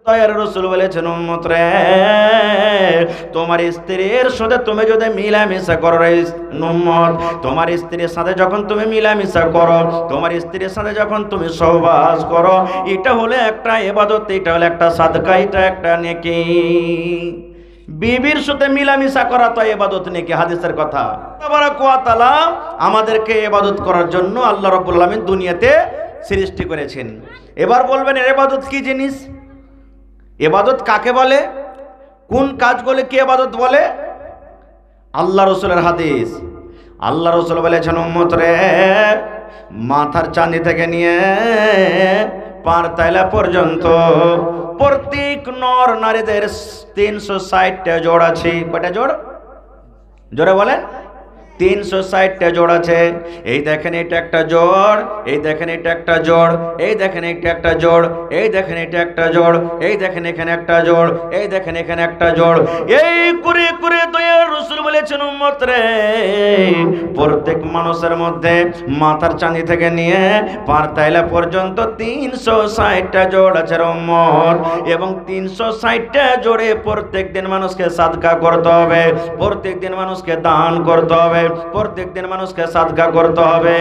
দয়ার রাসূল বলেছেন উম্মত রে, তোমার স্ত্রীর সাথে তুমি যদি মিলামিশা করো রে উম্মত, তোমার স্ত্রীর সাথে যখন তুমি মিলামিশা করো, তোমার স্ত্রীর সাথে যখন তুমি সহবাস করো, এটা হলো একটা ইবাদত, এটা হলো একটা সাদকা, এটা একটা নেকি। বিবির সাথে মিলামিশা করা তো ইবাদত নাকি, হাদিসের কথা। তাবারাক ওয়া তাআলা আমাদেরকে ইবাদত করার জন্য আল্লাহ রাব্বুল আলামিন দুনিয়াতে সৃষ্টি করেছেন। এবার বলবেন ইবাদত কি জিনিস, ইবাদত কাকে বলে, কোন কাজগুলো কি ইবাদত বলে? আল্লাহ রাসূলের হাদিস, আল্লাহ রাসূল বলেছেন উম্মত রে, মাথার চাঁদি থেকে নিয়ে পার তাইলা পর্যন্ত প্রত্যেক নর নারীদের 360টা জোড় আছে। কয়টা জোড়? জোরে বলেন। 360টা জোড় আছে। এই দেখেন এটা একটা জোড়, এই দেখেন এটা একটা জোড়, এই দেখেন এটা একটা জোড়, এই দেখেন এটা একটা জোড়, এই দেখেন এখানে একটা জোড়, এই দেখেন এখানে একটা জোড়। এই করে করে দয়ার রাসূল বলেছেন উম্মত রে, প্রত্যেক মানুষের মধ্যে মাথার চাঁদি থেকে নিয়ে পার তাইলা পর্যন্ত 360টা জোড় আছে উম্মত, এবং 360টা জোড়ে প্রত্যেক দিন মানুষকে সাদকা করতে হবে, প্রত্যেক দিন মানুষকে দান করতে হবে, প্রত্যেক দিন মানুষকে সাদকা করতে হবে।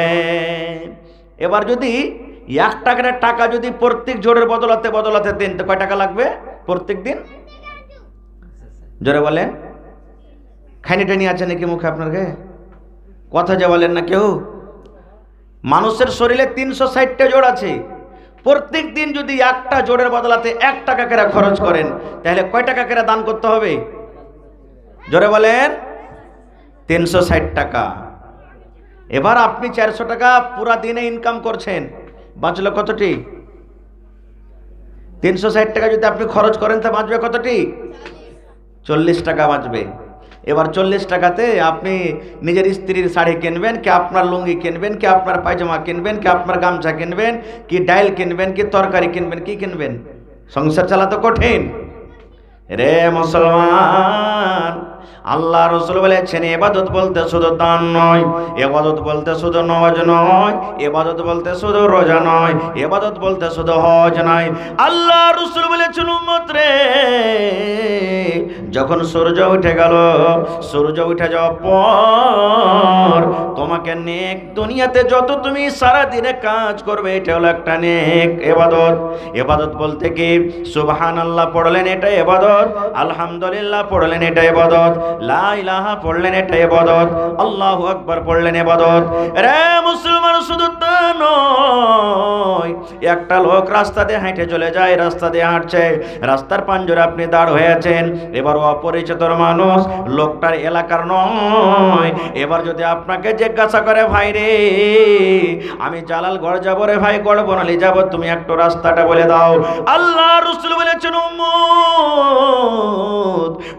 এবার যদি 1 টাকার টাকা যদি প্রত্যেক জোড়ের বদলাতে বদলাতে দেন তো কয় টাকা লাগবে প্রত্যেক দিন? জোরে বলেন। খানিটা নিয়ে আছে নাকি মুখে আপনার গে? কথা যে বলেন না কেউ। মানুষের শরীরে 360টা জোড় আছে, প্রত্যেক দিন যদি একটা জোড়ের বদলাতে 1 টাকা করে খরচ করেন, তাহলে কয় টাকা করে দান করতে হবে? জোরে বলেন। 360 টাকা। এবার আপনি 400 টাকা পুরা দিনে ইনকাম করছেন, বাঁচলো কতটি? 360 টাকা যদি আপনি খরচ করেন তা বাঁচবে কতটি? 40 টাকা বাঁচবে। এবার 40 টাকাতে আপনি নিজের স্ত্রীর শাড়ি কিনবেন, কি আপনার লুঙ্গি কিনবেন, কি আপনার পায়জামা কিনবেন, কি আপনার গামছা কিনবেন, কি ডাইল কিনবেন, কি তরকারি কিনবেন, কি কিনবেন? সংসার চালাতে কঠিন রে মুসলমান। আল্লাহ রাসূল বলেছেন ইবাদত বলতে শুধু দান নয়, ইবাদত বলতে শুধু নামাজ নয়, ইবাদত বলতে শুধু রোজা নয়, ইবাদত বলতে শুধু হজ নয়। আল্লাহ রাসূল বলেছেন উম্মত রে, যখন সূর্য উঠে গেল, সূর্য উঠে যাওয়ার পর তোমাকে নেক, দুনিয়াতে যত তুমি সারা দিনে কাজ করবে এটা হলো একটা নেক ইবাদত। ইবাদত বলতে কি? সুবহানাল্লাহ পড়লেন এটা ইবাদত, আলহামদুলিল্লাহ পড়লেন এটা ইবাদত, লা ইলাহা পড়লেন এটা ইবাদত, আল্লাহু আকবার পড়লেন ইবাদত। রে মুসলমান, শুধু তা নয়, একটা লোক রাস্তা দিয়ে হেঁটে চলে যায়, রাস্তা দিয়ে হাঁটছে, রাস্তার পাঞ্জরে আপনি দাঁড় হয়ে আছেন, এবার অপরিচিত মানুষ, লোকটার এলাকার নয়, এবার যদি আপনাকে জিজ্ঞাসা করে ভাই রে আমি জালালগড় যাবো রে ভাই, গড় বনালি যাবো, তুমি একটু রাস্তাটা বলে দাও। আল্লাহ রাসূল বলেছেন উম্মত,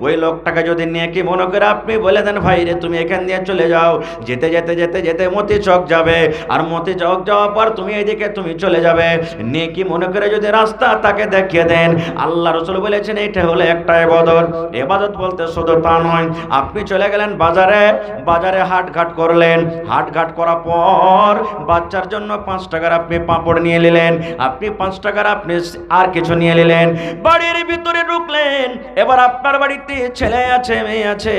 ওই লোকটাকে যদি নেকি মনে করে আপনি বলে দেন ভাই রে তুমি এখান দিয়ে চলে যাও, যেতে যেতে যেতে যেতে মতি চক যাবে, আর মতি চক যাওয়ার পর তুমি এইদিকে তুমি চলে যাবে, নেকি মনে করে যদি রাস্তা তাকে দেখিয়ে দেন, আল্লাহ রাসূল বলেছেন এটা হলো একটা ইবাদত। ইবাদত বলতে শুধু তা নয়, আপনি চলে গেলেন বাজারে, বাজারে হাটঘাট করলেন, হাটঘাট করার পর বাচ্চার জন্য 5 টাকার আপনি পাঁপড় নিয়ে নিলেন, আপনি 5 টাকার আপনি আর কিছু নিয়ে নিলেন, বাড়ির ভিতরে ঢুকলেন, এবার আপনার বাড়িতে ছেলে আছে মেয়ে আছে,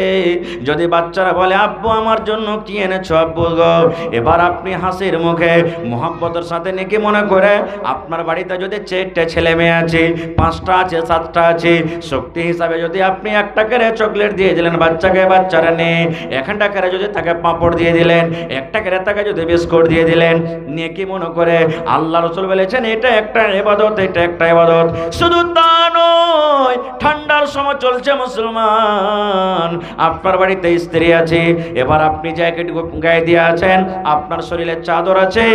যদি বাচ্চারা বলে আব্বু আমার জন্য কি এনেছো আব্বু গো, এবার আপনি হাসির মুখে মোহাব্বতের সাথে নাকি মনে করে আপনার বাড়িতে যদি 4টে ছেলে মেয়ে আছে, 5টা আছে, 7টা আছে, শক্তি হিসাবে যদি আপনি 1 টাকার চকলেট দিয়ে দিলেন বাচ্চাকে, বাচ্চারা নেই 1 টাকার যদি তাকে পাঁপড় দিয়ে দিলেন, 1 টাকার তাকে যদি বিস্কুট দিয়ে দিলেন, নেকি মনে করে, আল্লাহ রাসূল বলেছেন এটা একটা ইবাদত, এটা একটা ইবাদত। শুধু তা নয়, ঠান্ডার সময় চলছে মুসলমান, আপনার বাড়িতে স্ত্রী আছে, এবার আপনি জ্যাকেট গায়ে দিয়ে আছেন, আপনার শরীরে চাদর আছে,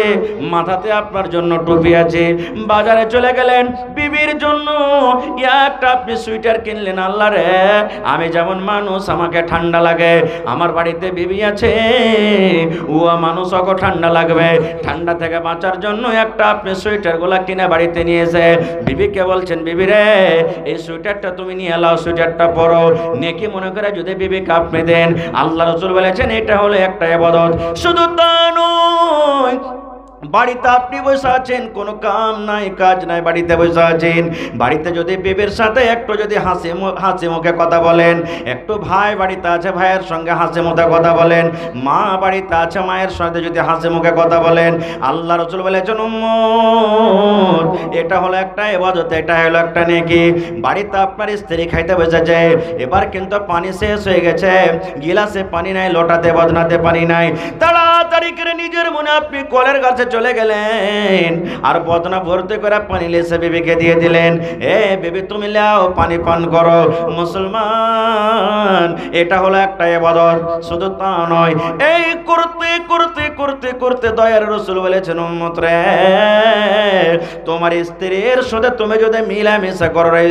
মাথাতে আপনার জন্য টুপি আছে, বাজারে চলে গেলেন বিবির জন্য একটা আপনি সোয়েটার কিনলেন, আল্লাহ রে আমি যেমন মানুষ আমাকে ঠান্ডা লাগে, আমার বাড়িতে বিবি আছে, ও মানুষকে ঠান্ডা লাগবে, ঠান্ডা থেকে বাঁচার জন্য একটা আপনি সোয়েটার গুলা কিনে বাড়িতে নিয়ে এসে বিবিকে বলছেন বিবি রে এই সোয়েটারটা তুমি নিয়ে এলাও, সোয়েটারটা পরো, নেকি মনে করে যদি বিবিকে আপনি দেন, আল্লাহ রাসূল বলেছেন এটা হলো একটা ইবাদত। শুধু তা নয়, বাড়িতে আপনি বসে আছেন, কোনো কাম নাই কাজ নাই, বাড়িতে বসে আছেন। বাড়িতে যদি বিবির সাথে একটু যদি হাসি মুখে কথা বলেন, একটু ভাই বাড়িতে আছে ভাইয়ের সঙ্গে হাসি মুখে কথা বলেন, মা বাড়িতে আছে মায়ের সাথে যদি হাসি মুখে কথা বলেন, আল্লাহ রাসূল বলেছেন উম্মত এটা হলো একটা ইবাদত, এটা হলো একটা নেকি। বাড়িতে আপনার স্ত্রী খাইতে বসেছে, এবার কিন্তু পানি শেষ হয়ে গেছে, গিলাসে পানি নাই, লোটাতে বদনাতে পানি নাই, তাড়াতাড়ি করে নিজের মনে আপনি কলের কাছে চলে গেলেন আর বদনা ভর্তি করে পানি লেসে বিবিকে দিয়ে দিলেন, এ বিবি তুমি লাও পানি পান করো। মুসলমান এটা হলো একটা ইবাদত। শুধু তা নয়, এই করতে করতে করতে করতে দয়ার রাসূল বলেছেন উম্মত রে, তোমার স্ত্রীর সাথে তুমি যদি মিলামিশা করো রে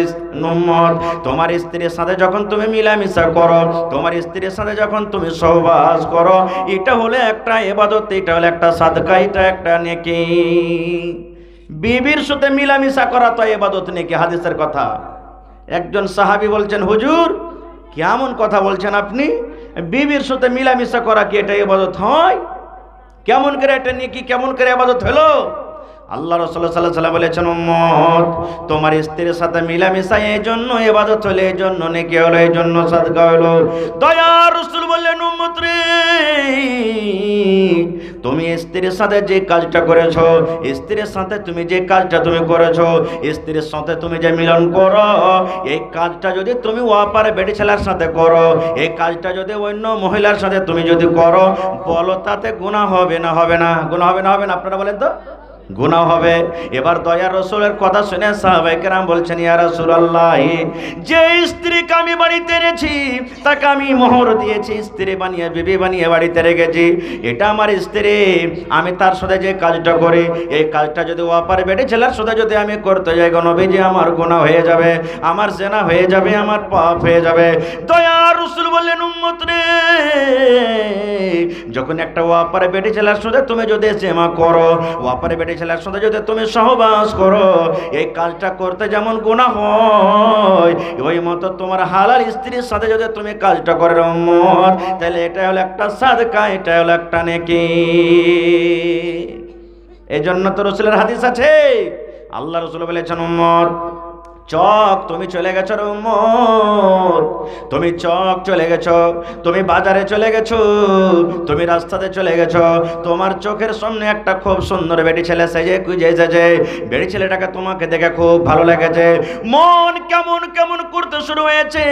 উম্মত, তোমার স্ত্রীর সাথে যখন তুমি মিলামিশা করো, তোমার স্ত্রীর সাথে যখন তুমি সহবাস করো, এটা হলো একটা ইবাদত, এটা হলো একটা সাদকা, এটা একটা নেকি। বিবির সাথে মিলামিশা করা তো ইবাদত নেকি, হাদিসের কথা। একজন সাহাবী বলছেন হুজুর কেমন কথা বলছেন আপনি, বিবির সাথে মিলামিশা করা কি এটা ইবাদত হয়? কেমন করে এটা নেকি, কেমন করে ইবাদত হলো? আল্লাহ রাসূল সাল্লাল্লাহু আলাইহি ওয়াসাল্লাম বলেছেন উম্মত তোমার স্ত্রীর সাথে মিলামিশা এই জন্য ইবাদত হলো, এই জন্য নেকি হলো, এই জন্য সাদকা হলো। দয়ার রাসূল বললেন উম্মত রে, তুমি স্ত্রীর সাথে যে কাজটা করেছো, স্ত্রীর সাথে তুমি যে কাজটা তুমি করেছো, স্ত্রীর সাথে তুমি যে মিলন করো, এই কাজটা যদি তুমি ওয়াপারে বেটি ছেলের সাথে করো, এই কাজটা যদি অন্য মহিলার সাথে তুমি যদি করো, বলো তাতে গুনাহ হবে না? হবে না? গুনাহ হবে না? হবে না? আপনারা বলেন তো। গুনাহ হবে। এবার দয়ার রাসূলের কথা শুনে সাহাবায়ে কেরাম বলছেন, ইয়া রাসূলুল্লাহ, যে স্ত্রীকে আমি বাড়িতে এনেছি তাকে আমি মোহর দিয়েছি, স্ত্রী বানিয়ে বিবি বানিয়ে বাড়িতে রেখেছি, এটা আমার স্ত্রী, আমি তার সাথে যে কাজটা করি, এই কাজটা যদি ওয়াপার বেটে ছেলের সাথে যদি আমি করতে যাই গো নবীজি, আমার গুনাহ হয়ে যাবে, আমার জিনা হয়ে যাবে, আমার পাপ হয়ে যাবে। দয়ার রাসূল বললেন উম্মত রে, যখন একটা ওয়াপারে বেটে ছেলের সাথে তুমি যদি জিনা করো, ওয়াপারে বেটে ছেলের সাথে যদি তুমি সহবাস করো, এই কাজটা করতে যেমন গুনাহ হয়, ওই মতো তোমার হালাল স্ত্রীর সাথে যদি তুমি কাজটা করে উম্মত, তাহলে এটা হলো একটা সাদকা, এটা হলো একটা নেকি। এজন্য তো রাসূলের হাদিস আছে, আল্লাহ রাসূল বলেছেন উম্মত চক তুমি চলে গেছো রে উম্মত, তুমি চক চলে গেছো, তুমি বাজারে চলে গেছো, তুমি রাস্তাতে চলে গেছো, তোমার চোখের সামনে একটা খুব সুন্দর বেটি ছেলে সেজে গুজে এসেছে, বেটি ছেলেটাকে তোমাকে দেখে খুব ভালো লেগেছে, মন কেমন কেমন করতে শুরু হয়েছে,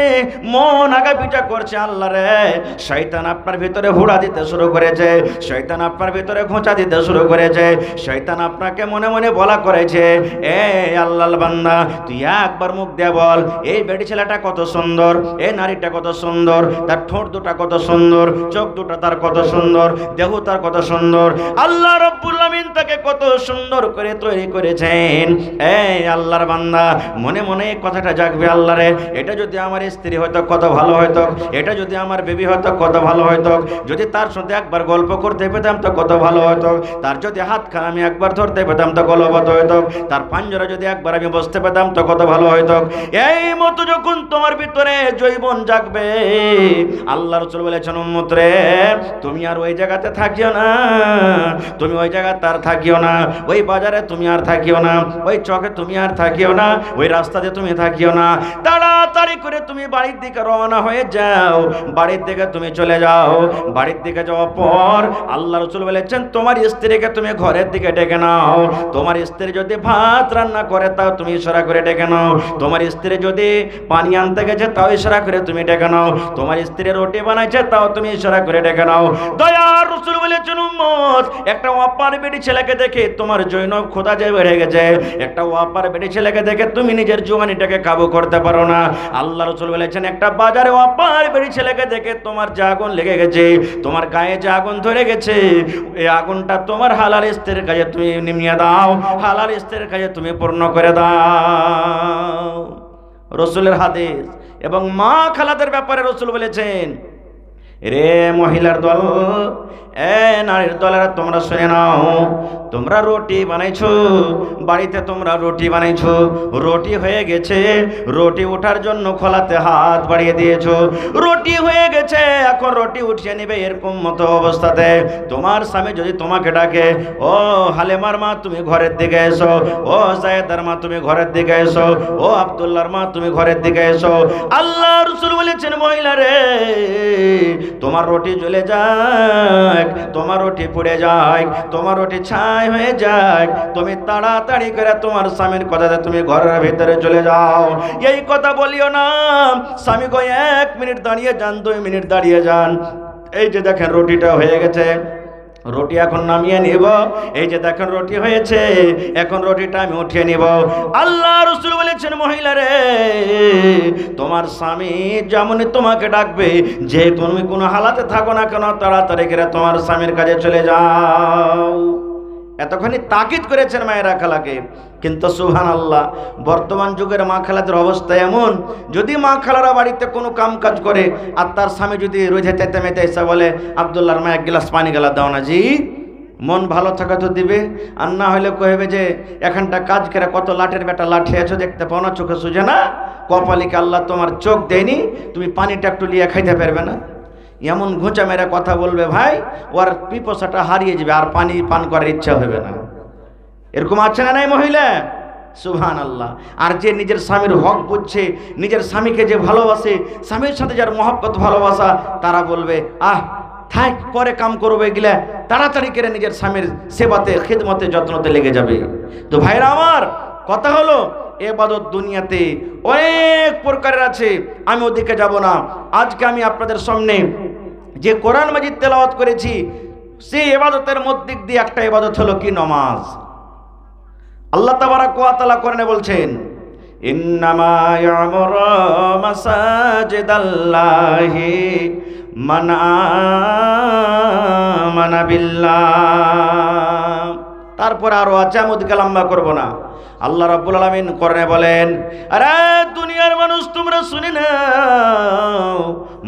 মন আগা পিটা করছে, আল্লাহ রে শয়তান আপনার ভিতরে হুড়া দিতে শুরু করেছে, শয়তান আপনার ভিতরে খোঁচা দিতে শুরু করেছে, শয়তান আপনাকে মনে মনে বলা করেছে, এ আল্লাহর বান্দা তুই একবার মুখ দিয়ে বল, এই বেটি ছেলেটা কত সুন্দর, এই নারীটা কত সুন্দর, তার ঠোঁট দুটা কত সুন্দর, চোখ দুটা তার কত সুন্দর, দেহ তার কত সুন্দর, আল্লাহ রাব্বুল আমিন তাকে কত সুন্দর করে তৈরি করেছেন। এই আল্লাহর বান্দা মনে মনে এই কথাটা জাগবে, আল্লাহ রে এটা যদি আমার স্ত্রী হয়তো কত ভালো হয়তো, এটা যদি আমার বেবি হয়তো কত ভালো হয়তো, যদি তার সাথে একবার গল্প করতে পেতাম তো কত ভালো হয়তো, তার যদি হাত খান আমি একবার ধরতে পেতাম তো গলবত হয়তো, তার পাঞ্জরা যদি একবার আমি বসতে পেতাম তো কত ভালো হয়তো। এই মতো যখন তোমার ভিতরে জৈবন জাগবে, আল্লাহ রাসূল বলেছেন উম্মত রে তুমি আর ওই জায়গাতে থাকিও না, তুমি ওই জায়গায় তার থাকিও না, ওই বাজারে তুমি আর থাকিও না, ওই চকে তুমি আর থাকিও না, ওই রাস্তাতে তুমি থাকিও না, তাড়াতাড়ি করে তুমি বাড়ির দিকে রওনা হয়ে যাও, বাড়ির দিকে তুমি চলে যাও। বাড়ির দিকে যাওয়ার পর আল্লাহ রাসূল বলেছেন তোমার স্ত্রীকে তুমি ঘরের দিকে ডেকে নাও, তোমার স্ত্রী যদি ভাত রান্না করে তাও তুমি ইশারা করে ডেকে নাও, তোমার স্ত্রী যদি পানি আনতে গেছে তাও ইশারা করে তুমি ডেকে নাও, তোমার স্ত্রী রুটি বানাইছে তাও তুমি ইশারা করে ডেকে নাও। দয়ার রাসূল বলেছেন উম্মত একটা ওয়াপার বেটি ছেলেকে দেখে তোমার জৈনব খোদা যে বেড়ে গেছে, একটা ওয়াপার বেটি ছেলেকে দেখে তুমি নিজের জওয়ানিটাকে কাবু করতে পারো না। আল্লাহ রাসূল বলেছেন একটা বাজারে ওয়াপার বেটি ছেলেকে দেখে তোমার যে আগুন লেগে গেছে, তোমার গায়ে যে আগুন ধরে গেছে, এই আগুনটা তোমার হালাল স্ত্রীর কাছে তুমি নিমিয়ে দাও, হালাল স্ত্রীর কাছে তুমি পূর্ণ করে দাও। রাসূলের হাদিস। এবং মা খালাদের ব্যাপারে রাসূল বলেছেন রে মহিলার দল, নারীর দলেরা তোমরা শুনে নাও, তোমরা রুটি বানাইছো, বাড়িতে তোমরা রুটি বানাইছো, রুটি হয়ে গেছে, রুটি ওঠার জন্য খোলাতে হাত বাড়িয়ে দিয়েছো, রুটি হয়ে গেছে, এখন রুটি উঠিয়ে নেবে। এরকম মতো অবস্থাতে তোমার স্বামী যদি তোমাকে ডাকে, ও হালেমার মা তুমি ঘরের দিকে এসো, ও জায়েদার মা তুমি ঘরের দিকে এসো, ও আব্দুল্লাহর মা তুমি ঘরের দিকে এসো, আল্লাহ রাসূল বলেছেন মহিলা রে, তোমার রুটি জ্বলে যাক, তোমার রুটি পুড়ে যাক, তোমার রুটি ছাই হয়ে যাক, তুমি তাড়াতাড়ি করে তোমার স্বামীর কথাতে তুমি ঘরের ভিতরে চলে যাও। এই কথা বলিও না, স্বামী গো 1 মিনিট দাঁড়িয়ে যান, 2 মিনিট দাঁড়িয়ে যান, এই যে দেখেন রুটিটা হয়ে গেছে, রুটি এখন নামিয়ে নিব, এই যে দেখেন রুটি হয়েছে, এখন রুটিটা আমি উঠিয়ে নিব। আল্লাহ রাসূল বলেছেন মহিলা রে, তোমার স্বামী যেমনই তোমাকে ডাকবে, যে তুমি কোনো হালাতে থাকো না কেন, তাড়াতাড়ি করে তোমার স্বামীর কাছে চলে যাও। এতখানি তাকিদ করেছেন মায়েরা খালাকে। কিন্তু সুবহানাল্লাহ, বর্তমান যুগের মা খালাদের অবস্থা এমন, যদি মা খালারা বাড়িতে কোনো কাম কাজ করে আর তার স্বামী যদি রোজে তেতে মেতে এসে বলে, আব্দুল্লাহর মা 1 গ্লাস পানি গেলা দাও না জি, মন ভালো থাকা তো দিবে, আর না হলে কইবে যে এখানটা কাজ করে কত লাঠের বেটা লাঠি আছো দেখতে পাও না, চোখে সুঝে না, কপালিকে আল্লাহ তোমার চোখ দেয়নি, তুমি পানিটা একটু লিয়ে খাইতে পারবে না। এমন ঘুঁচা মেরে কথা বলবে ভাই, ওর পিপাসাটা হারিয়ে যাবে, আর পানি পান করার ইচ্ছা হবে না। এরকম আছে না নাই মহিলা? সুবহানাল্লাহ। আর যে নিজের স্বামীর হক বুঝছে, নিজের স্বামীকে যে ভালোবাসে, স্বামীর সাথে যার মহব্বত ভালোবাসা, তারা বলবে আহ থাক পরে কাম করবে, এগুলা তাড়াতাড়ি করে নিজের স্বামীর সেবাতে খিদমতে যত্নতে লেগে যাবে। তো ভাইরা আমার, কথা হলো ইবাদত দুনিয়াতে অনেক প্রকারের আছে, আমি ওদিকে যাব না। আজকে আমি আপনাদের সামনে যে কোরআন মাজিদ তেলাওয়াত করেছি, সেই ইবাদতের মধ্যে দিয়ে একটা ইবাদত হলো কি নামাজ। আল্লাহ তাবারাক ওয়া তাআলা কোরআনে বলছেন, ইন্নামা ইয়ামুরু মাসাজিদাল্লাহি মান আমানা বিল্লাহ। তারপর আরো আছে, আমি ওদিকে লম্বা করব না। আল্লাহ রাব্বুল আলামিন কোরআনে বলেন, আরে দুনিয়ার মানুষ তোমরা শুনে নাও,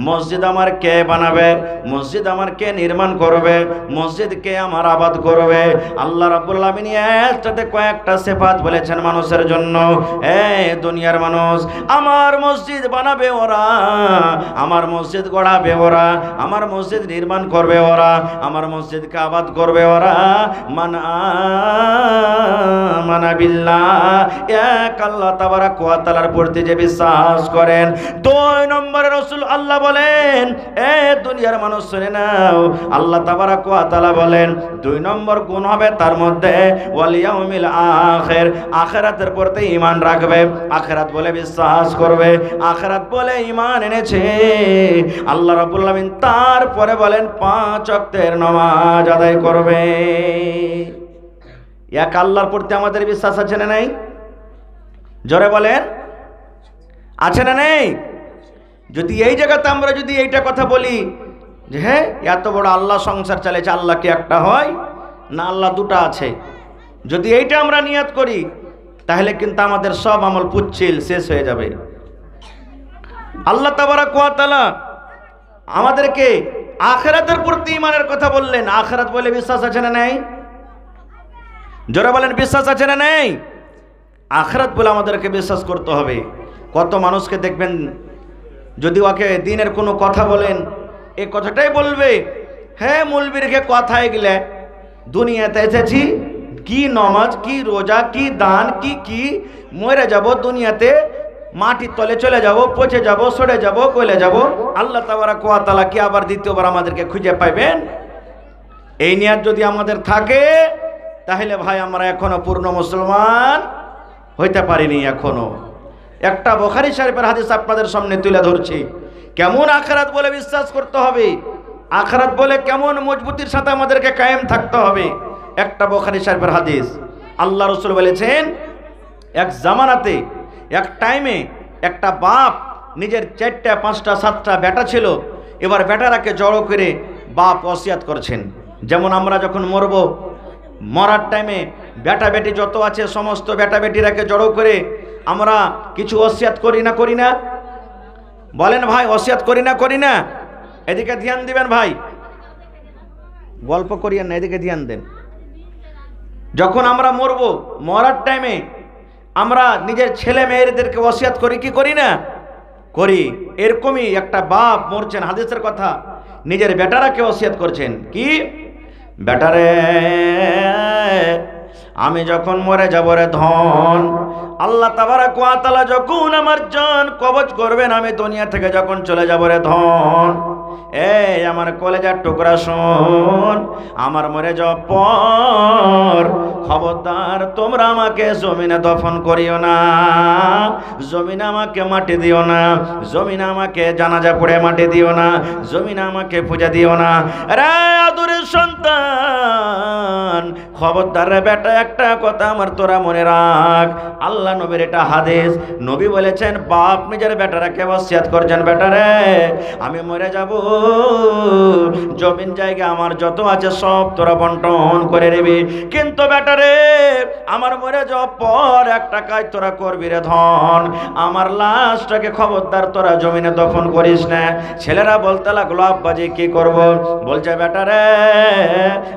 মসজিদ আমার কে বানাবে, মসজিদ আমার কে নির্মাণ করবে, মসজিদ কে আমার আবাদ করবে। আল্লাহ রাব্বুল আলামিন একটাতে কয়েকটা সিফাত বলেছেন মানুষের জন্য। দুনিয়ার মানুষ, আমার মসজিদ বানাবে ওরা, আমার মসজিদ গড়াবে ওরা, আমার মসজিদ নির্মাণ করবে ওরা, আমার মসজিদকে আবাদ করবে ওরা, মান আমানা বিল্লাহ, এক আল্লাহ তাবারাক ওয়া তাআলার প্রতি যে বিশ্বাস করেন। 2 নম্বরে রাসূল আল্লাহ বলেন, দুনিয়ার মানুষ শুনে নাও, আল্লাহ তাবারাক ওয়া তাআলা বলেন 2 নম্বর গুণ হবে তার মধ্যে ওয়াল ইয়াউমিল আখির, আখিরাতের প্রতি ঈমান রাখবে, আখিরাত বলে বিশ্বাস করবে, আখিরাত বলে ঈমান এনেছে। আল্লাহ রাব্বুল আলামিন তারপরে বলেন 5 ওয়াক্তের নামাজ আদায় করবে। এক আল্লাহর প্রতি আমাদের বিশ্বাস আছে না নাই? জোরে বলেন, আছে না নেই? যদি এই জায়গাতে আমরা যদি এইটা কথা বলি যে হ্যাঁ এত বড় আল্লাহ সংসার চালাচ্ছে, আল্লাহ কি একটা হয় না আল্লাহ দুটা আছে, যদি এইটা আমরা নিয়াত করি, তাহলে কিন্তু আমাদের সব আমল পুচ্ছিল শেষ হয়ে যাবে। আল্লাহ তাবারাক ওয়া তাআলা আমাদেরকে আখিরাতের প্রতি ঈমানের কথা বললেন। আখিরাত বলে বিশ্বাস আছে না নাই? জোরে বলেন, বিশ্বাস আছে না নেই? আখিরাত বলে আমাদেরকে বিশ্বাস করতে হবে। কত মানুষকে দেখবেন, যদি ওকে দিনের কোনো কথা বলেন, এই কথাটাই বলবে, হ্যাঁ মৌলবীরকে কথায় গেলে দুনিয়াতে এসেছি, কি নামাজ, কি রোজা, কি দান, কি মরে যাব, দুনিয়াতে মাটির তলে চলে যাব, পচে যাব, সরে যাব, কইলে যাব, আল্লাহ তাবারাক ওয়া তাআলা কি আবার দ্বিতীয়বার আমাদেরকে খুঁজে পাইবেন? এই নিয়ত যদি আমাদের থাকে, তাহলে ভাই আমরা এখনো পূর্ণ মুসলমান হইতে পারিনি। এখনো একটা বুখারী শরীফের হাদিস আপনাদের সামনে তুলে ধরছি, কেমন আখিরাত বলে বিশ্বাস করতে হবে, আখিরাত বলে কেমন মজবুতির সাথে আমাদেরকে কায়েম থাকতে হবে। একটা বুখারী শরীফের হাদিস, আল্লাহ রাসূল বলেছেন, এক জামানাতে, এক টাইমে একটা বাপ নিজের 4টা 5টা 7টা বেটা ছিল। এবার বেটারাকে জড়ো করে বাপ ওসিয়াত করছেন, যেমন আমরা যখন মরব, মরার টাইমে বেটা বেটি যত আছে সমস্ত বেটা বেটিরাকে জড়ো করে আমরা কিছু ওসিয়াত করি না? বলেন ভাই, ওসিয়াত করি না? এদিকে ধ্যান দিবেন ভাই, গল্প করিয়েন না, এদিকে ধ্যান দেন। যখন আমরা মরব, মরার টাইমে আমরা নিজের ছেলে মেয়েদেরকে ওসিয়ত করি কি করি না? করি। এরকমই একটা বাপ মরছেন, হাদিসের কথা, নিজের বেটারাকে ওসিয়ত করছেন কি, বেটারে আমি যখন মরে যাব রে ধন, আল্লাহ তাবারক ওয়া তাআলা যখন আমার জান কবজ করবেন, আমি দুনিয়া থেকে যখন চলে যাব রে ধন, এই আমার কলেজার টুকরা শোন, আমার মরে যাওয়ার পর খবরদার তোমরা আমাকে জমিনে দফন করিও না, জমিনে আমাকে মাটি দিও না, জমিনে আমাকে জানাজা পড়ে মাটি দিও না, জমিনে আমাকে পূজা দিও না। রে আদরের সন্তান, খবরদার রে বেটা, একটা কথা আমার তোরা মনে রাখ, আল্লাহ নবীর এটা হাদিস, নবী বলেছেন বাপ নিজের বেটারাকে ওসিয়ত করছেন, বেটারে আমি মরে যাব, জমিন জায়গা আমার যত আছে সব তোরা বন্টন করে নিবি, কিন্তু বেটারে আমার মরে যাওয়ার পর একটা কাজ তোরা করবি রে ধন, আমার লাশটাকে খবরদার তোরা জমিনে দফন করিস না। ছেলেরা বলতে লাগলো আব্বাজি কি করব? বলছে বেটারে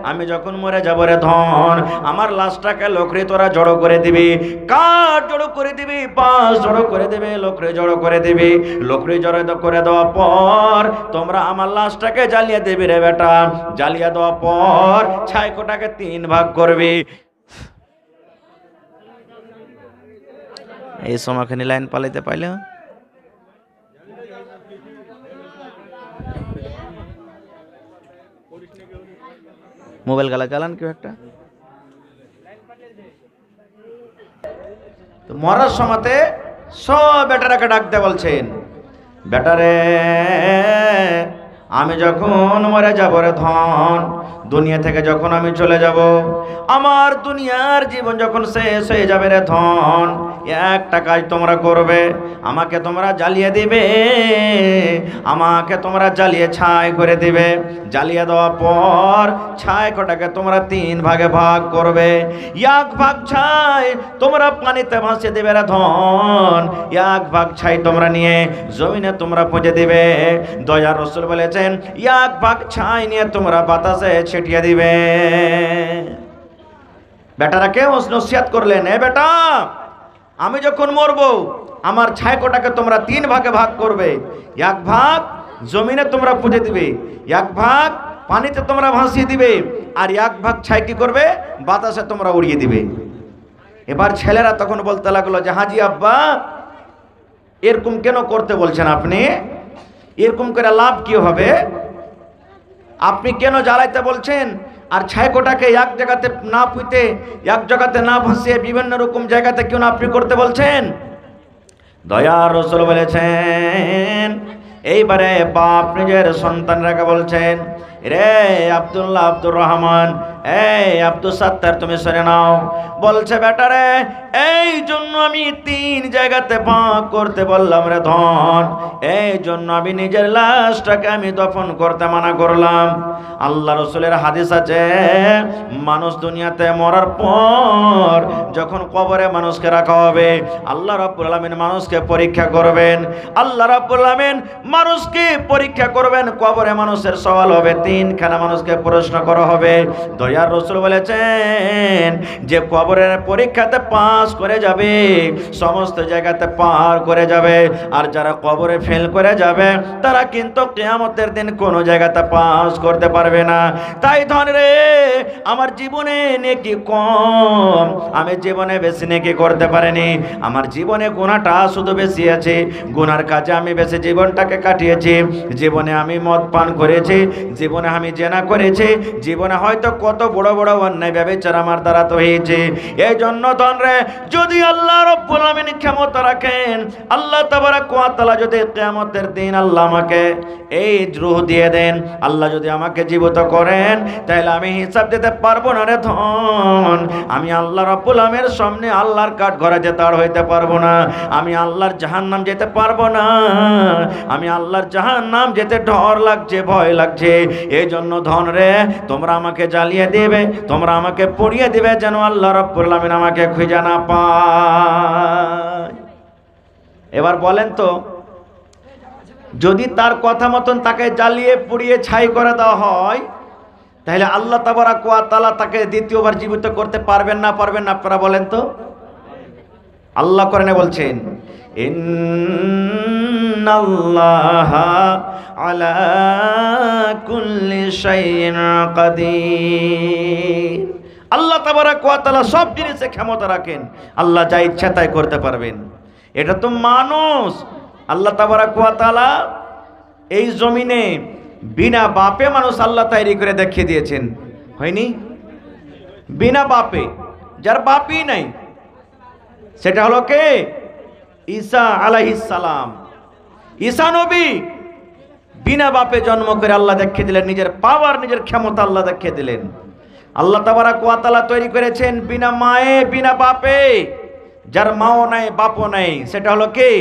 আমি যখন মরে যাব রে ধন, আমার লাশটাকে লোকরে তোরা জড়ো করে দিবি, কাঠ জড়ো করে দিবি, বাঁশ জড়ো করে দিবি, লোকরে জড়ো করে দিবি, লোকরে জড়ো করে দেওয়ার পর তোমরা আমার লাশটাকে জ্বালিয়ে দিবি রে বেটা, জ্বালিয়ে দেওয়ার পর ছাইকোটাকে 3 ভাগ করবি। এই সময়খানি লাইন পালাইতে পাইলে মোবাইল গালা চালান কেউ একটা। তো মরার সময়তে সব বেটারাকে ডাকতে বলছেন, বেটারে আমি যখন মরে যাব রে ধন, দুনিয়া থেকে যখন আমি চলে যাব, আমার দুনিয়ার জীবন যখন শেষ হয়ে যাবে রে ধন, একটা কাজ তোমরা করবে, আমাকে তোমরা জ্বালিয়ে দিবে, আমাকে তোমরা জ্বালিয়ে ছাই করে দিবে, জ্বালিয়ে দেওয়ার পর ছাই কটাকে তোমরা 3 ভাগে ভাগ করবে, 1 ভাগ ছাই তোমরা পানিতে ভাসিয়ে দেবে রে ধন, 1 ভাগ ছাই তোমরা নিয়ে জমিনে তোমরা পুঁজে দিবে। দয়ার রাসূল বলেছেন 1 ভাগ ছাই নিয়ে তোমরা বাতাসে ছিটিয়ে দিবে। বেটারা কেউ নসিহত করলেন, এ বেটা আমি যখন মরবো আমার ছাই কটাকে তোমরা 3 ভাগে ভাগ করবে, 1 ভাগ জমিনে তোমরা পুঁজে দিবে, 1 ভাগ পানিতে তোমরা ভাসিয়ে দিবে, আর 1 ভাগ ছাই কি করবে? বাতাসে তোমরা উড়িয়ে দিবে। এবার ছেলেরা তখন বলতে লাগলো যে হাজি আব্বা এরকম কেন করতে বলছেন আপনি? এরকম করে লাভ কি হবে? আপনি কেন জ্বালাইতে বলছেন? আর ছাই কোটাকে এক জায়গাতে না পুঁতে, এক জায়গাতে না ভাসিয়ে বিভিন্ন রকম জায়গাতে কেন আপনি করতে বলছেন? দয়ার রাসূল বলেছেন, এইবারে বাপ নিজের সন্তানরাকে বলছেন, রে আব্দুল্লাহ, আব্দুর রহমান, এই আব্দুল সাত্তার তুমি শুনে নাও। বলছে বেটারে এই জন্য আমি 3 জায়গাতে ভাগ করতে বললাম রে ধন, এই জন্য আমি নিজের লাশটাকে আমি দফন করতে মানা করলাম। আল্লাহ রসুলের হাদিস আছে, মানুষ দুনিয়াতে মরার পর যখন কবরে মানুষকে রাখা হবে, আল্লাহ রাব্বুল আলামিন মানুষকে পরীক্ষা করবেন, আল্লাহ রাব্বুল আলামিন মানুষকে পরীক্ষা করবেন, কবরে মানুষের সওয়াল হবে, 3খানা মানুষকে প্রশ্ন করা হবে। দয়ার রাসূল বলেছেন যে কবরের পরীক্ষাতে পাস করে যাবে সমস্ত জায়গাতে পার করে যাবে, আর যারা কবরে ফেল করে যাবে তারা কিন্তু কিয়ামতের দিন কোনো জায়গাতে পাস করতে পারবে না। তাই ধন রে আমার জীবনে নেকি কম, আমি জীবনে বেশি নেকি করতে পারিনি, আমার জীবনে গুনাহটা শুধু বেশি আছে, গুনার কাজে আমি বেশি জীবনটাকে কাটিয়েছি, জীবনে আমি মদ পান করেছি, জীবনে আমি জেনা করেছি, জীবনে হয়তো কত বড় বড় অন্যায় ব্যভিচার আমার দ্বারা তো হয়েছে। এই জন্য ধন রে যদি আল্লাহ রাব্বুল আলামিন ক্ষমতা রাখেন, আল্লাহ তাবারক ওয়া তাআলা যদি কিয়ামতের দিন আল্লাহ আমাকে এই রূহ দিয়ে দেন, আল্লাহ যদি আমাকে জীবিত করেন, তাহলে আমি হিসাব দিতে পারবো না রে ধন, আমি আল্লাহ রাব্বুল আলামিনের সামনে আল্লাহর কাঠ ঘরে যেতে আর হইতে পারবো না, আমি আল্লাহর জাহান্নাম যেতে পারবো না, আমি আল্লাহর জাহান্নাম যেতে ডর লাগছে, ভয় লাগছে। এই জন্য ধন রে তোমরা আমাকে জ্বালিয়ে দেবে, তোমরা আমাকে পুড়িয়ে দিবে, যেন আল্লাহ রাব্বুল আলামিন আমাকে খুঁজে না পায়। এবার বলেন তো, যদি তার কথা মতন তাকে জ্বালিয়ে পুড়িয়ে ছাই করে দেওয়া হয়, তাহলে আল্লাহ তাবারাক ওয়া তাআলা তাকে দ্বিতীয়বার জীবিত করতে পারবেন না আপনারা বলেন তো? আল্লাহ কোরআনে বলছেন ইন্নাল্লাহা আলা কুল্লি শাইইন কাদির। আল্লাহ তাবারাক ওয়া তাআলা সব জিনিসে ক্ষমতা রাখেন, আল্লাহ যা ইচ্ছা তাই করতে পারবেন। এটা তো মানুষ, আল্লাহ তাবারাক ওয়া তাআলা এই জমিনে বিনা বাপে মানুষ আল্লাহ তৈরি করে দেখিয়ে দিয়েছেন, হয়নি? বিনা বাপে, যার বাপই নাই, সেটা হলো কে? ঈসা আলাইহিস সালাম। ঈসা নবী বিনা বাপে জন্ম করে আল্লাহ দেখিয়ে দিলেন, নিজের পাওয়ার, নিজের ক্ষমতা আল্লাহ দেখিয়ে দিলেন। আল্লাহ তাবারাক ওয়া তাআলা তৈরি করেছেন বিনা মায়ে, বিনা বাপে, যার মাও নাই বাপও নাই, সেটা হলো কে?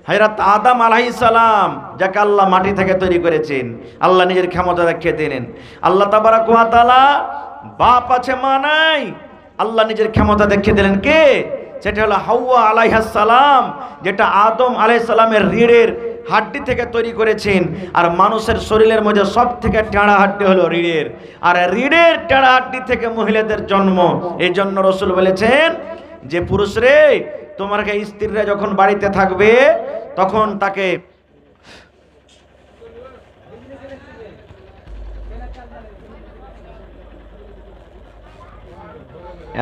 হযরত আদম আলাইহিস সালাম, যাকে আল্লাহ মাটি থেকে তৈরি করেছেন, আল্লাহ নিজের ক্ষমতা দেখিয়ে দিলেন। আল্লাহ তাবারাক ওয়া তাআলা বাপ আছে মা নাই, আল্লাহ নিজের ক্ষমতা দেখিয়ে দিলেন। কে? সেটা হলো হাওয়া আলাইহিস সালাম, যেটা আদম আলাইহিস সালামের রিড়ের হাড্ডি থেকে তৈরি করেছেন। আর মানুষের শরীরের মধ্যে সব থেকে টেড়া হাড্ডি হলো রিড়ের, আর রিড়ের টেড়া হাড্ডি থেকে মহিলাদের জন্ম। এই জন্য রাসূল বলেছেন যে পুরুষ রে, তোমার স্ত্রীরা যখন বাড়িতে থাকবে তখন তাকে